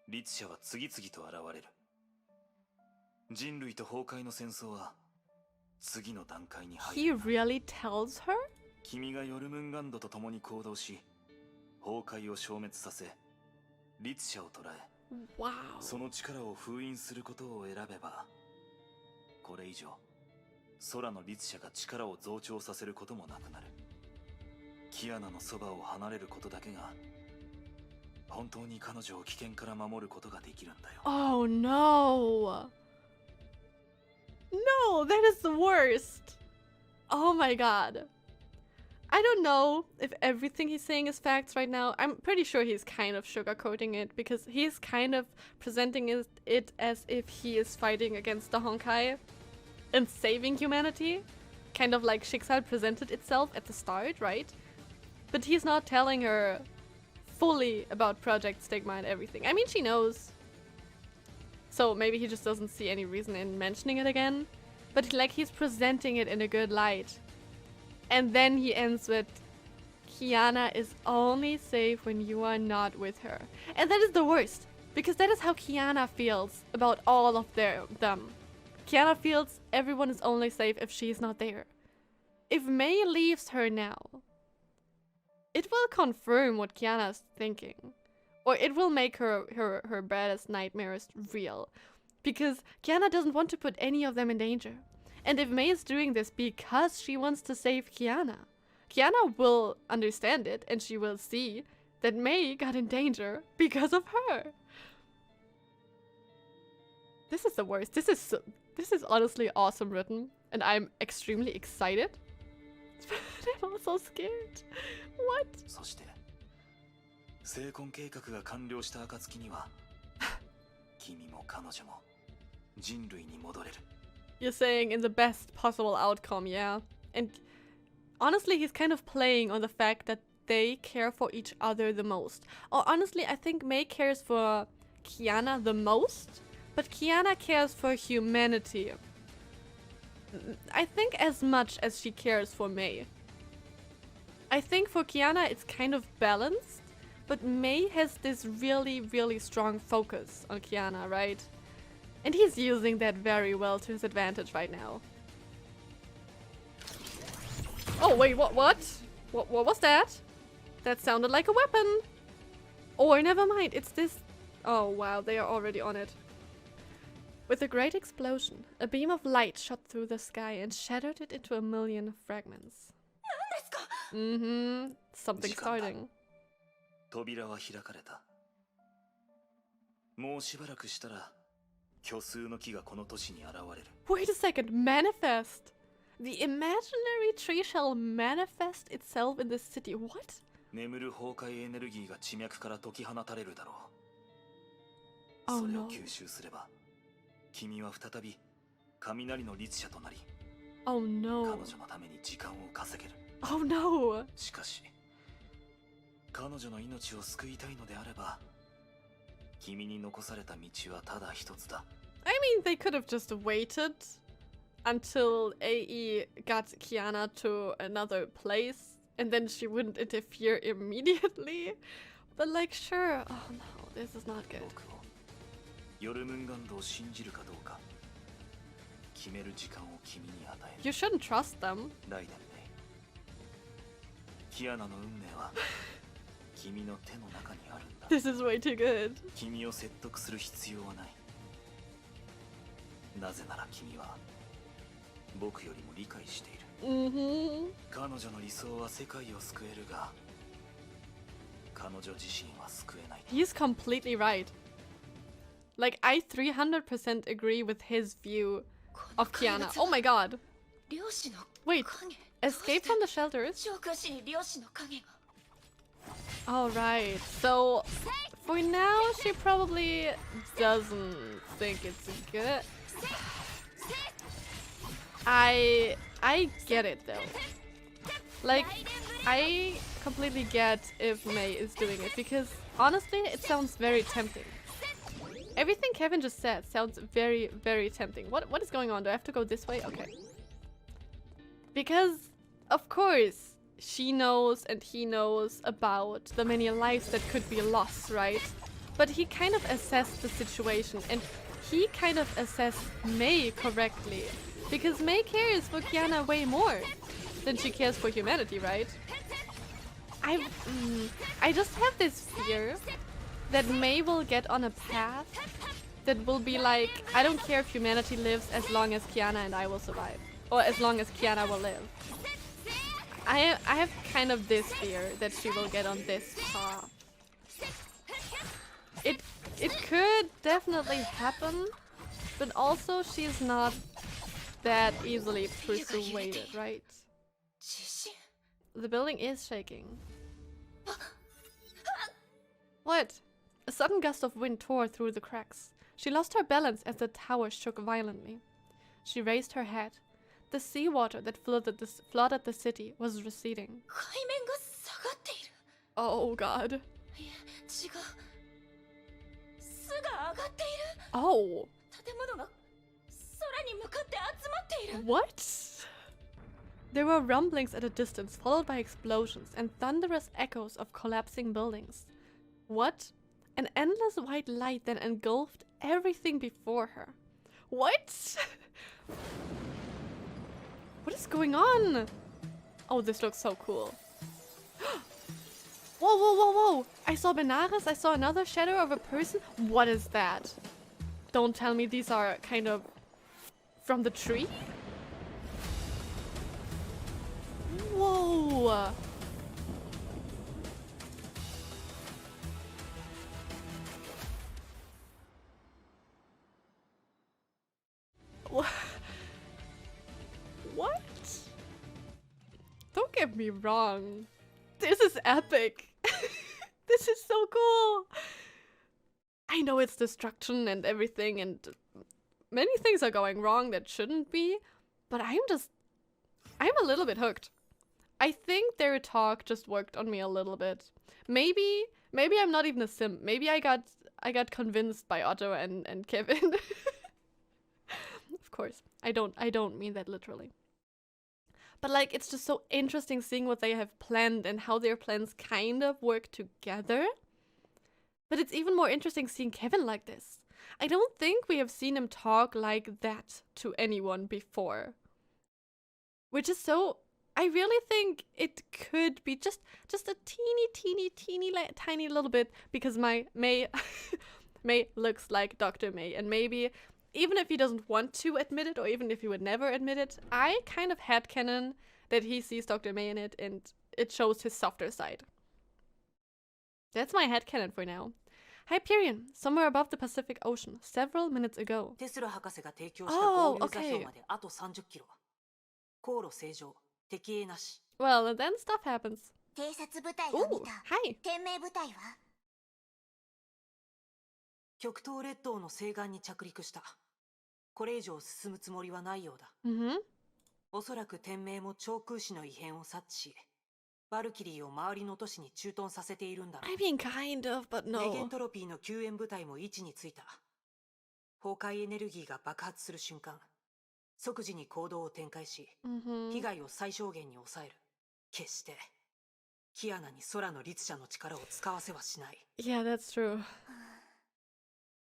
律者は次々と現れる。人類と崩壊の戦争は次の段階に入 He る。 really tells her? 君がヨルムンガンドと共に行動し、崩壊を消滅させ、律者を捕らえ、 Wow. その力を封印することを選べば、これ以上、空の律者が力を増長させることもなくなる。キアナのそばを離れることだけが、本当に彼女を危険から守ることができるんだよ。 Oh no. No, that is the worst. Oh my god. I don't know if everything he's saying is facts right now. I'm pretty sure he's kind of sugarcoating it because he's kind of presenting it as if he is fighting against the Honkai and saving humanity. Kind of like Schicksal presented itself at the start, right? But he's not telling her fully about Project Stigma and everything. I mean, she knows. So maybe he just doesn't see any reason in mentioning it again. But like he's presenting it in a good light. And then he ends with, Kiana is only safe when you are not with her. And that is the worst. Because that is how Kiana feels about all of them. Kiana feels everyone is only safe if she's not there. If May leaves her now, it will confirm what Kiana's thinking. Or it will make her baddest nightmares real. because Kiana doesn't want to put any of them in danger. And if Mei is doing this because she wants to save Kiana, Kiana will understand it and she will see that Mei got in danger because of her. This is the worst. This is honestly awesome written, and I'm extremely excited. I'm also scared. What? そして成婚計画が完了した暁には君も彼女も人類に戻れる。 You're saying in the best possible outcome, yeah. And honestly, he's kind of playing on the fact that they care for each other the most. Or honestly, I think Mei cares for Kiana the most, but Kiana cares for humanity. I think as much as she cares for Mei. I think for Kiana it's kind of balanced, but Mei has this really, really strong focus on Kiana, right? And he's using that very well to his advantage right now. Oh wait, what was that? That sounded like a weapon. Or never mind, it's this. Oh wow, they are already on it. With a great explosion, a beam of light shot through the sky and shattered it into a million fragments. Something starting. 扉は開かれた。もうしばらくしたら虚数の木がこの都市に現れる。 Wait a second, manifest! The imaginary tree shall manifest itself in this city. What? 眠る崩壊エネルギーが地脈から解き放たれるだろう。 Oh それを no. 吸収すれば、君は再び雷の律者となり、 Oh 彼 no. 女のために時間を稼げる。 Oh no. しかし、彼女の命を救いたいのであれば、君に残された道はただ一つだ。 I mean, they could have just waited until AE got Kiana to another place and then she wouldn't interfere immediately. But like, sure. Oh no, this is not good. 僕をヨルムンガンドを信じるかどうか決める時間を君に与える。 You shouldn't trust them. ライデンメイ。キアナの運命は君の手の中にあるんだ。 This is way too good. 君を説得する必要はない。なぜなら君は僕よりも理解している。彼女の理想は世界を救えるが、彼女自身は救えない。 He's completely right. Like, I 300% agree with his view of Kiana. Oh my god. 漁師の Wait, 影 escape from the shelters? 召喚師に漁師の影が Alright, so for now she probably doesn't think it's good. I get it though. Like, I completely get if Mei is doing it because honestly it sounds very tempting. Everything Kevin just said sounds very, very tempting. What is going on? Do I have to go this way? Okay. Because of course she knows and he knows about the many lives that could be lost, right? But he kind of assessed the situation and he kind of assessed Mei correctly. Because Mei cares for Kiana way more than she cares for humanity, right? I just have this fear that Mei will get on a path that will be like, I don't care if humanity lives as long as Kiana and I will survive. Or as long as Kiana will live. I have kind of this fear that she will get on this path. It could definitely happen, but also she's not that easily persuaded, right? 地震 The building is shaking. What? A sudden gust of wind tore through the cracks. She lost her balance as the tower shook violently. She raised her head. The seawater that flooded the city was receding. 海面が下がっている Oh god. いや違う巣が上がっている Oh. 建物が空に向かって集まっている What? There were rumblings at a distance, followed by explosions and thunderous echoes of collapsing buildings. What? An endless white light then engulfed everything before her. What? What is going on? Oh, this looks so cool. Whoa, whoa, whoa, whoa! I saw Benares, I saw another shadow of a person. What is that? Don't tell me these are kind of from the tree? Whoa! What? Don't get me wrong. This is epic. This is so cool. I know it's destruction and everything, and many things are going wrong that shouldn't be, but I'm a little bit hooked. I think their talk just worked on me a little bit. Maybe I'm not even a simp. Maybe I got convinced by Otto and Kevin. Of course, I don't mean that literally. But like, it's just so interesting seeing what they have planned and how their plans kind of work together. But it's even more interesting seeing Kevin like this. I don't think we have seen him talk like that to anyone before. Which is so... I really think it could be just a tiny little bit, because my Mei looks like Dr. Mei, and maybe even if he doesn't want to admit it, or even if he would never admit it, I kind of headcanon that he sees Dr. Mei in it and it shows his softer side. That's my headcanon for now. Hyperion, somewhere above the Pacific Ocean, several minutes ago. Oh, okay. Well, and then stuff happens. Ooh, hi. 極東列島の西岸に着陸した。これ以上進むつもりはないようだ。おそらく天命も長空士の異変を察知し、バルキリーを周りの都市に駐屯させているんだろう。I mean, kind of, but no. ネゲントロピーの救援部隊も位置についた。崩壊エネルギーが爆発する瞬間、即時に行動を展開し、被害を最小限に抑える。決して、キアナに空の律者の力を使わせはしない。Yeah, that's true.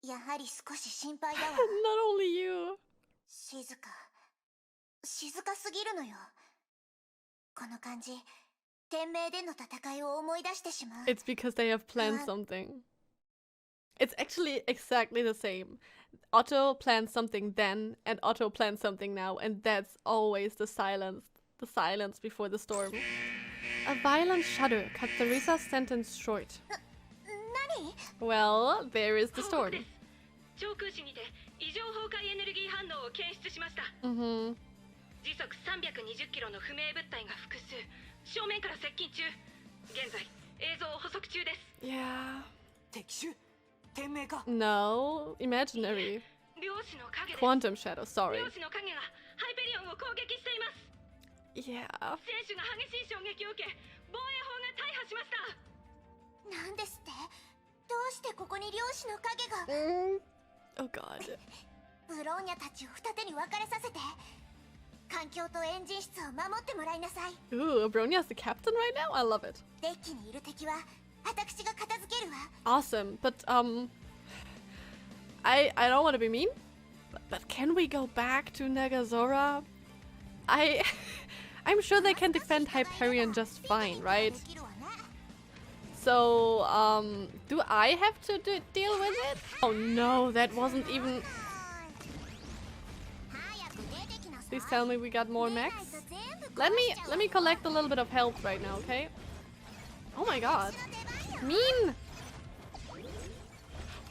やはり少し心配だわ。Not only you. 静かすぎるのよ。この感じ、天命での戦いを思い出してしまう。It's because they have planned something. It's actually exactly the same. Otto planned something then, and Otto planned something now, and that's always the silence before the storm. A violent shudder cut Theresa's sentence short. Well, there is the storm. 長空士にて異常崩壊エネルギー反応を検出しました。時速320キロの不明物体が複数、正面から接近中。現在映像を補足中です。Yeah. 敵手？天命か？ No, imaginary. 量子の影です。 Quantum shadow, sorry. 量子の影がハイペリオンを攻撃しています。Yeah. 選手が激しい衝撃を受け、防衛法が大破しました。なんですって？どうしてここに量子の影が？ Oh god. ブローニャたちを二手に分かれさせて、環境とエンジン室を守ってもらいなさい。 Ooh, Bronia's the captain right now? I love it. デッキにいる敵は私が片付けるわ。 Awesome, but I don't want to be mean, but can we go back to Nagazora? I'm sure they can defend Hyperion just fine, right? So, do I have to deal with it? Oh no, that wasn't even... Please tell me we got more mechs. Let me collect a little bit of health right now, okay? Oh my god. Mean!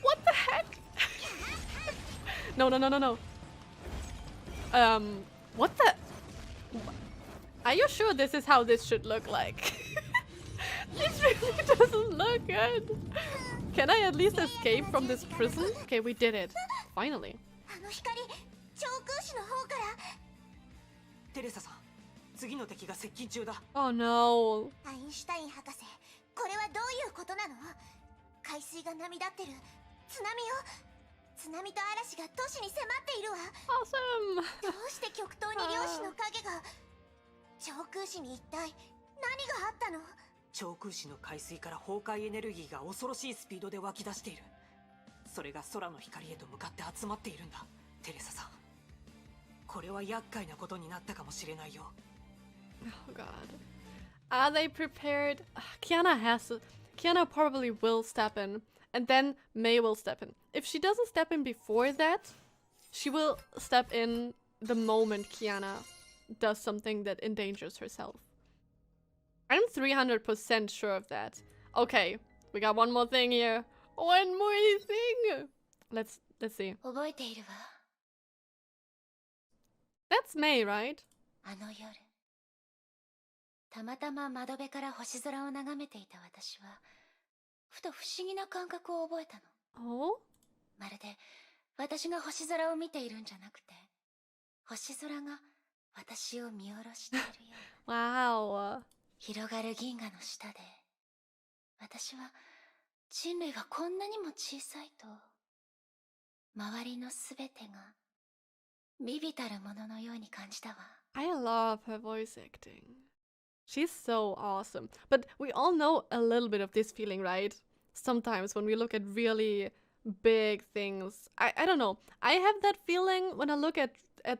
What the heck? No. What the... Are you sure this is how this should look like? This really doesn't look good. Can I at least escape from this prison? Okay, we did it. Finally. あの光、長空士の方から。テレサさん、次の敵が接近中だ。 Oh no. アインシュタイン博士、これはどういうことなの？海水が波立ってる。津波よ。津波と嵐が都市に迫っているわ。Awesome. どうして極東に量子の影が？長空士に一体何があったの？長空士の海水から崩壊エネルギーが恐ろしいスピードで湧き出している。それが空の光へと向かって集まっているんだ。テレサさん、これは厄介なことになったかもしれないよ。 Oh god. Are they prepared? Kiana probably will step in and then Mei will step in. If she doesn't step in before that, she will step in the moment Kiana does something that endangers herself. I'm 300% sure of that. Okay, we got one more thing here. One more thing. Let's see. 覚えているわ。 That's Mei, right? あの夜、たまたま窓辺から星空を眺めていた私は、ふと不思議な感覚を覚えたの。Oh? まるで私が星空を見ているんじゃなくて、星空が私を見下ろしているような。Wow. 広がる銀河の下で、私は人類はこんなにも小さいと、周りのすべてが微々たるもののように感じたわ。I love her voice acting. She's so awesome. But we all know a little bit of this feeling, right? Sometimes when we look at really big things. I don't know. I have that feeling when I look at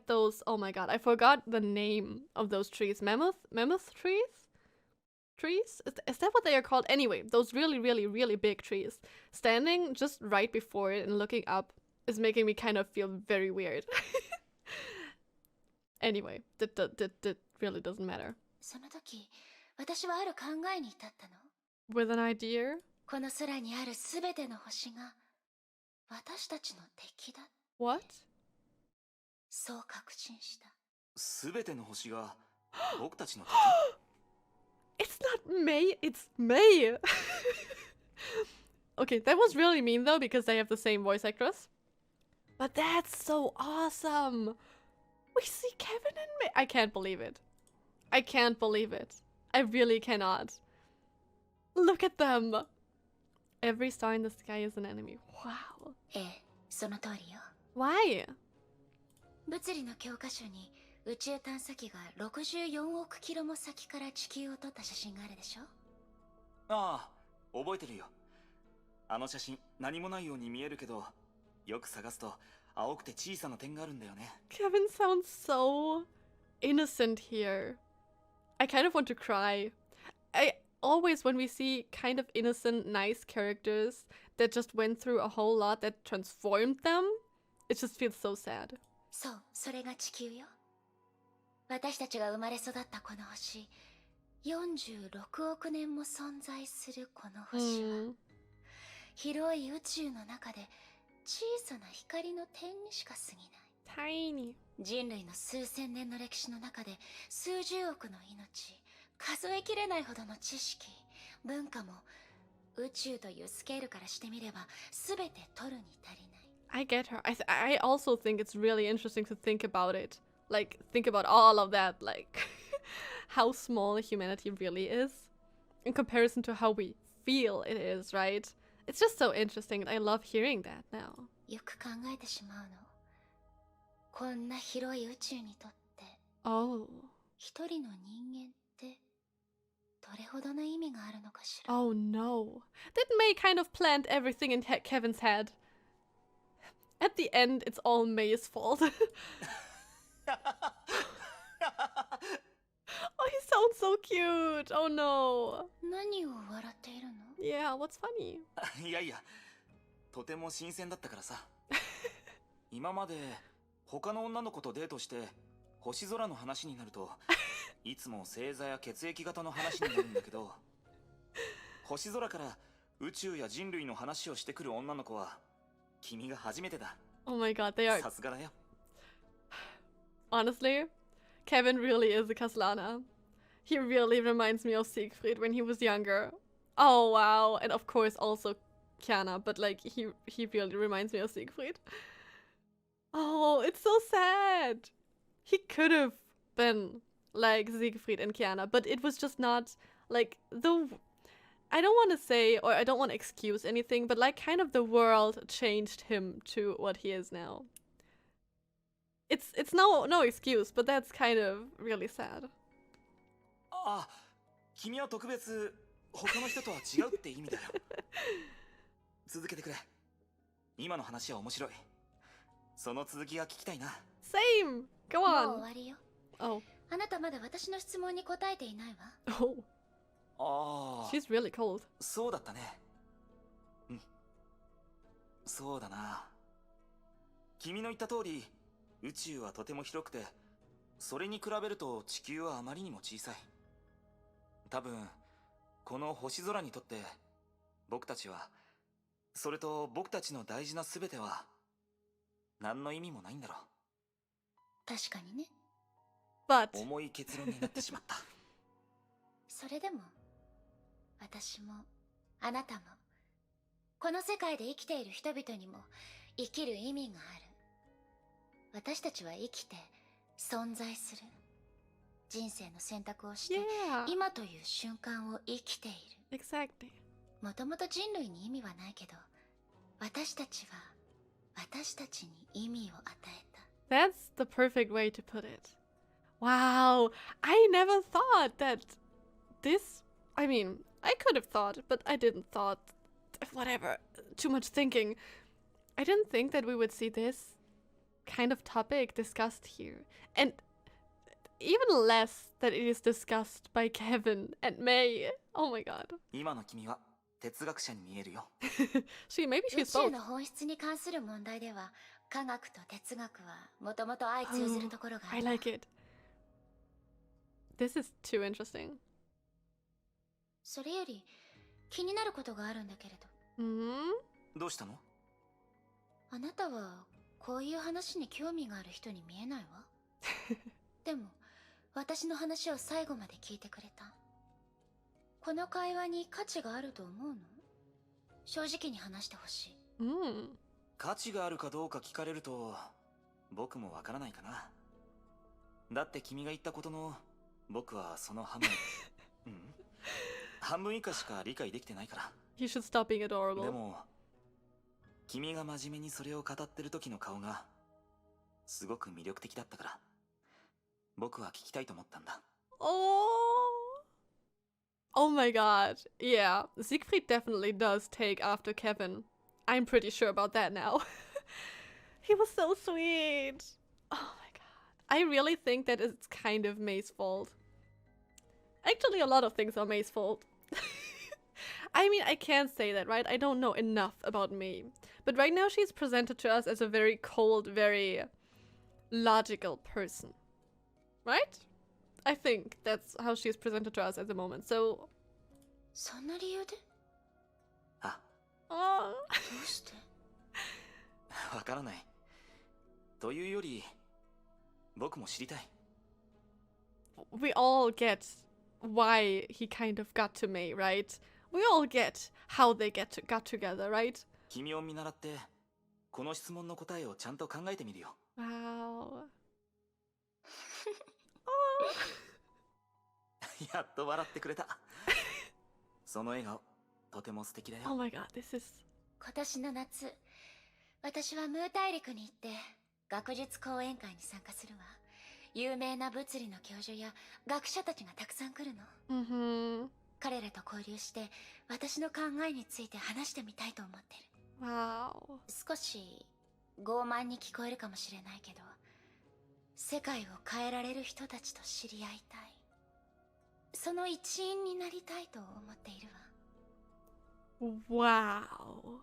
those. Oh my god, I forgot the name of those trees. Mammoth trees? Trees? Is that what they are called? Anyway, those really, really, really big trees. Standing just right before it and looking up is making me kind of feel very weird. Anyway, that really doesn't matter. その時、私はある考えに至ったの。With an idea? この空にあるすべての星が私たちの敵だ。What? そう確信した。すべての星が僕たちのIt's not Mei, it's Mei. Okay, that was really mean though because they have the same voice actress. But that's so awesome. We see Kevin and MEI. I can't believe it. I can't believe it. I really cannot. Look at them. Every star in the sky is an enemy. Wow. ええ、その通りよ。Why? 物理の教科書に宇宙探査機が64億キロも先から地球を撮った写真があるでしょ。ああ、覚えてるよ。あの写真何もないように見えるけど、よく探すと青くて小さな点があるんだよね。Kevin sounds so innocent here. I kind of want to cry. I always, when we see kind of innocent, nice characters that just went through a whole lot that transformed them, it just feels so sad. そう、それが地球よ。私たちが生まれ育ったこの星、46億年も存在するこの星は、広い宇宙の中で小さな光の点にしか過ぎない。Tiny. 人類の数千年の歴史の中で数十億の命、数えきれないほどの知識、文化も宇宙というスケールからしてみれば全て取るに足りない。I get her. I also think it's really interesting to think about it. Like, think about all of that, like, how small humanity really is in comparison to how we feel it is, right? It's just so interesting, and I love hearing that now. よく考えてしまうの。こんな広い宇宙にとって、Oh. 一人の人間ってどれほどの意味があるのかしら。Oh no. Did Mei kind of plant everything in Kevin's head? At the end, it's all Mei's fault. Oh, he sounds so cute. Oh no. 何を笑っているの？ Yeah, what's funny? いやいや、とても新鮮だったからさ。今まで他の女の子とデートして星空の話になるといつも星座や血液型の話になるんだけど、星空から宇宙や人類の話をしてくる女の子は君が初めてだ。 Oh my god, they are... さすがだよ。 Honestly, Kevin really is a Kaslana. He really reminds me of Siegfried when he was younger. Oh wow, and of course also Kiana, but like he really reminds me of Siegfried. Oh, it's so sad. He could have been like Siegfried and Kiana, but it was just not like the... I don't want to say, or I don't want to excuse anything, but like kind of the world changed him to what he is now. It's no excuse, but that's kind of really sad. あ、君は特別他の人とは違うって意味だよ。続けてくれ。今の話は面白い。その続きが聞きたいな。Same. Go もう on. 終わりよ。 Oh. あなたまだ私の質問に答えていないわ。Oh. ああ。 She's really cold. そうだったね。うん。そうだな。君の言った通り、宇宙はとても広くて、それに比べると地球はあまりにも小さい。多分、この星空にとって、僕たちは、それと僕たちの大事な全ては、何の意味もないんだろう。確かにね。But 重い結論になってしまった。それでも、私も、あなたも、この世界で生きている人々にも生きる意味がある。私たちは生きて存在する。人生の選択をして、yeah, 今という瞬間を生きている。 exactly. もともと人類に意味はないけど、私たちは私たちに意味を与えた。 That's the perfect way to put it. Wow, I never thought that this, I mean, I could have thought, but I didn't thought, whatever, too much thinking. I didn't think that we would see this kind of topic discussed here. And even less that it is discussed by Kevin and MEI. Oh my god. 今の君は哲学者に見えるよ。Maybe 宇 she's 宙 both. の本質に関する問題では、科学と哲学はもともと相通ずるところがあ I る。 like it. This is too interesting. それより気になることがあるんだけれど、どうしたの？あなたはこういう話に興味がある人に見えないわ。でも私の話を最後まで聞いてくれた。この会話に価値があると思うの？正直に話してほしい。価値があるかどうか聞かれると僕もわからないかな。だって君が言ったことの僕はその半分半分以下しか理解できてないから。 You should stop being で adorable. も君が真面目にそれを語ってる時の顔がすごく魅力的だったから僕は聞きたいと思ったんだ。 Oh my god. Yeah, Siegfried definitely does take after Kevin. I'm pretty sure about that now. He was so sweet. Oh my god. I really think that it's kind of Mei's fault. Actually, a lot of things are Mei's fault. I mean, I can't say that, right? I don't know enough about Mei. But right now she's presented to us as a very cold, very logical person. Right? I think that's how she's presented to us at the moment, so... そんな理由で？あ、Oh. どうして？わからない。というより僕も知りたい。 We all get why he kind of got to Mei, right? We all get how they got together, right? 君を見習ってこの質問の答えをちゃんと考えてみるよ。 Wow. やっと笑ってくれた。その笑顔とても素敵だよ。 Oh my god, this is... 今年の夏、私はムー大陸に行って学術講演会に参加するわ。有名な物理の教授や学者たちがたくさん来るの。彼らと交流して私の考えについて話してみたいと思ってる。Wow. 少し傲慢に聞こえるかもしれないけど、世界を変えられる人たちと知り合いたい。その一員になりたいと思っているわ。 Wow.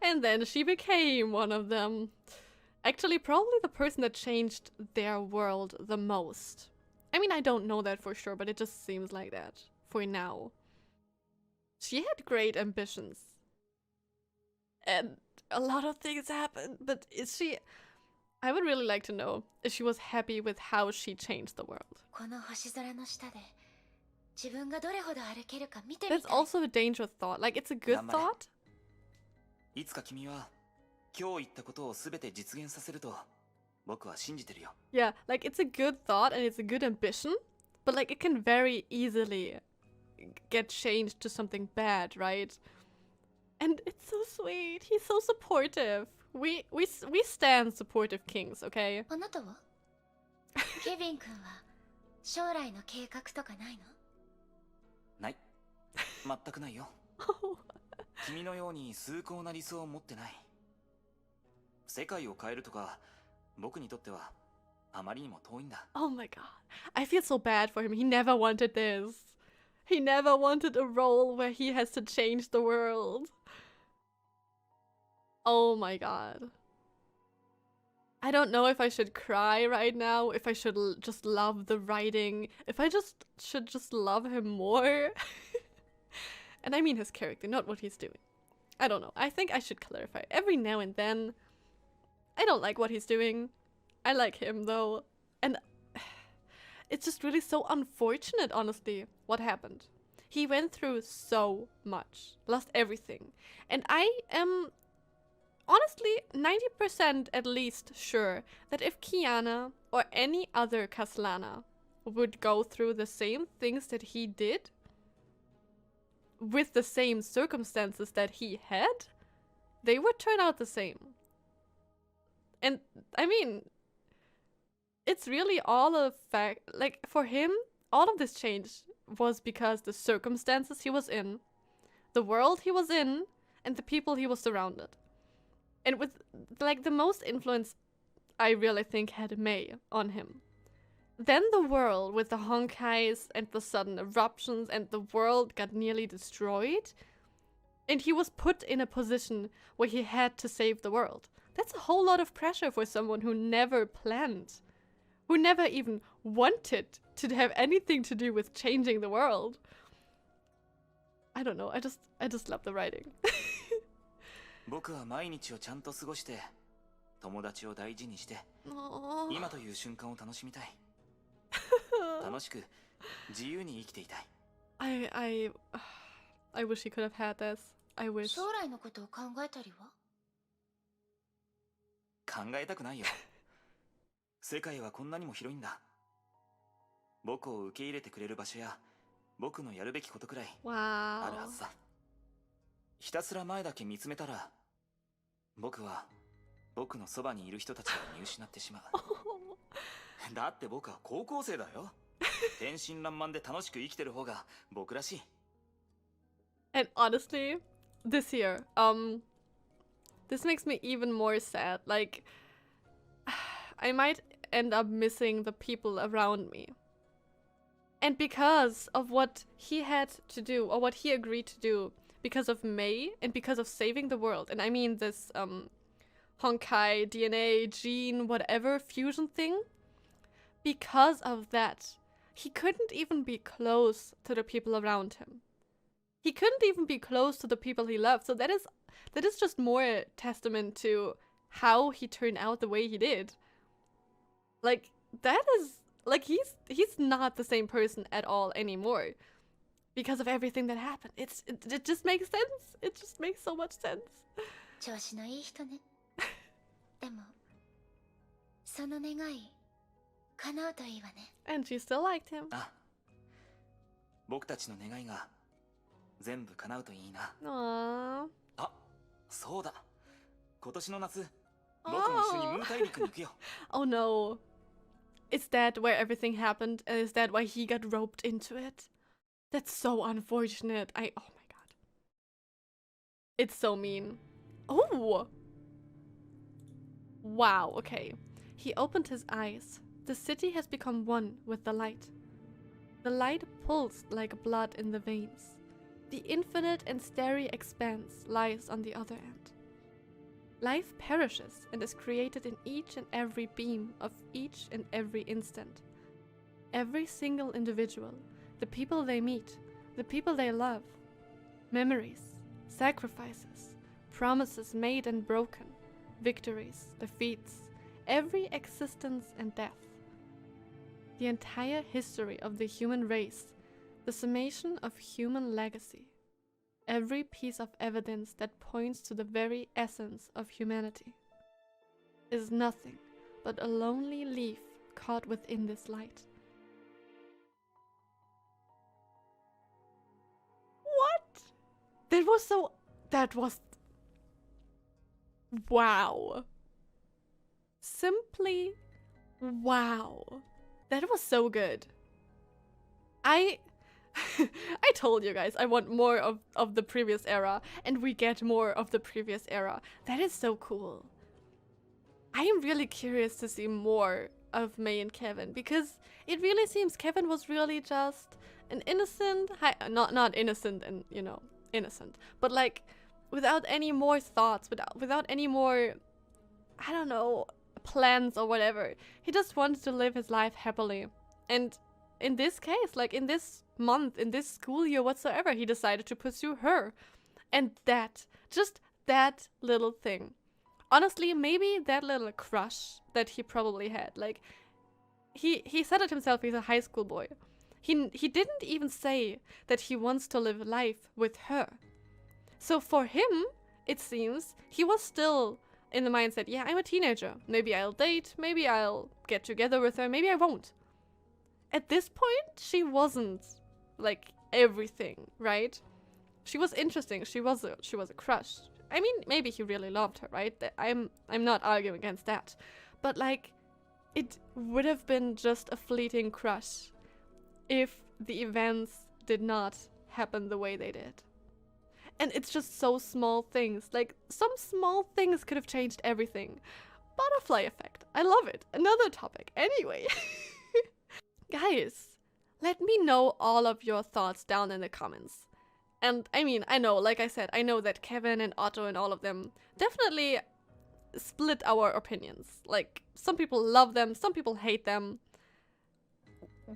And then she became one of them. Actually, probably the person that changed their world the most. I mean, I don't know that for sure, but it just seems like that for now. She had great ambitions. And a lot of things happened, but is she... I would really like to know if she was happy with how she changed the world. この星空の下で自分がどれほど歩けるか見てみ That's たい。 also a dangerous thought. Like, it's a good thought. いつか君は今日言ったことを全て実現させると僕は信じてるよ。 Yeah, like, it's a good thought and it's a good ambition, but, like, it can very easily get changed to something bad, right? And it's so sweet. He's so supportive. We stand supportive kings, okay? あなたはケビン君は将来の計画とかないの？ない。全くないよ。君のように崇高な理想を持ってない。世界を変えるとか僕にとってはあまりにも遠いんだ。 Oh my god. I feel so bad for him. He never wanted this. He never wanted a role where he has to change the world. Oh my god. I don't know if I should cry right now, if I should just love the writing, if I should just love him more. And I mean his character, not what he's doing. I don't know. I think I should clarify. Every now and then, I don't like what he's doing. I like him though. And it's just really so unfortunate, honestly, what happened. He went through so much, lost everything. And I am honestly 90% at least sure that if Kiana or any other Kaslana would go through the same things that he did, with the same circumstances that he had, they would turn out the same. And I mean, it's really all a fact. Like, for him, all of this change was because the circumstances he was in, the world he was in, and the people he was surrounded. And with, like, the most influence I really think had MEI on him. Then the world with the Honkais and the sudden eruptions, and the world got nearly destroyed. And he was put in a position where he had to save the world. That's a whole lot of pressure for someone who never planned, who never even wanted to have anything to do with changing the world. I don't know, I just love the writing. 僕は毎日をちゃんと過ごして、友達を大事にして、今という瞬間を楽しみたい。楽しく、自由に生きていたい。I wish he could have had this. I wish. 将来のことを考えたりは？考えたくないよ。世界はこんなにも広いんだ。僕を受け入れてくれる場所や、僕のやるべきことくらいあるはずさ。ひたすら前だけ見つめたら、僕は僕のそばにいる人たちを見失ってしまう。だって僕は高校生だよ。天真爛漫で楽しく生きてる方が僕らしい。And honestly, this year, this makes me even more sad. Like, I might end up missing the people around me. And because of what he had to do, or what he agreed to do, because of MEI, and because of saving the world, and I mean this, Honkai, DNA, gene, whatever, fusion thing, because of that, he couldn't even be close to the people around him. He couldn't even be close to the people he loved. So that is just more testament to how he turned out the way he did. Like, that is, like, he's not the same person at all anymore because of everything that happened. It just makes sense. It just makes so much sense. 調子のいい人ね。でも、その願い、叶うといいわね。And she still liked him. あ、僕たちの願いが全部叶うといいな。Aww. あ、そうだ。今年の夏、僕も一緒にムー大陸に行くよ。Oh no. Is that where everything happened? And is that why he got roped into it? That's so unfortunate. Oh my god. It's so mean. Oh! Wow, okay. He opened his eyes. The city has become one with the light. The light pulsed like blood in the veins. The infinite and starry expanse lies on the other end. Life perishes and is created in each and every beam of each and every instant. Every single individual, the people they meet, the people they love, memories, sacrifices, promises made and broken, victories, defeats, every existence and death. The entire history of the human race, the summation of human legacy, every piece of evidence that points to the very essence of humanity, is nothing but a lonely leaf caught within this light. What? That was wow. Simply wow. That was so good. I told you guys I want more of the previous era, and we get more of the previous era. That is so cool. I am really curious to see more of MEI and Kevin, because it really seems Kevin was really just an innocent, not innocent and, you know, innocent, but like without any more thoughts, without any more, I don't know, plans or whatever. He just wanted to live his life happily. And in this case, like in this month, in this school year whatsoever, he decided to pursue her. And that, just that little thing. Honestly, maybe that little crush that he probably had, like, he said it himself, he's a high school boy. He didn't even say that he wants to live life with her. So for him, it seems, he was still in the mindset, yeah, I'm a teenager. Maybe I'll date, maybe I'll get together with her, maybe I won't. At this point, she wasn't, like, everything, right? She was interesting, she was a crush. I mean, maybe he really loved her, right? I'm not arguing against that. But, like, it would have been just a fleeting crush if the events did not happen the way they did. And it's just so small things. Like, some small things could have changed everything. Butterfly effect. I love it. Another topic. Anyway. Guys, let me know all of your thoughts down in the comments. And I mean, I know, like I said, I know that Kevin and Otto and all of them definitely split our opinions. Like, some people love them, some people hate them.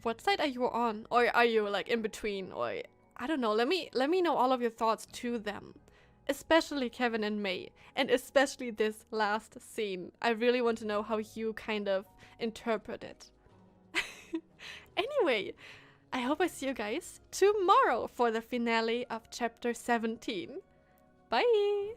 What side are you on? Or are you like in between? Or I don't know. Let me know all of your thoughts to them. Especially Kevin and MEI. And especially this last scene. I really want to know how you kind of interpret it. Anyway, I hope I see you guys tomorrow for the finale of chapter 17. Bye!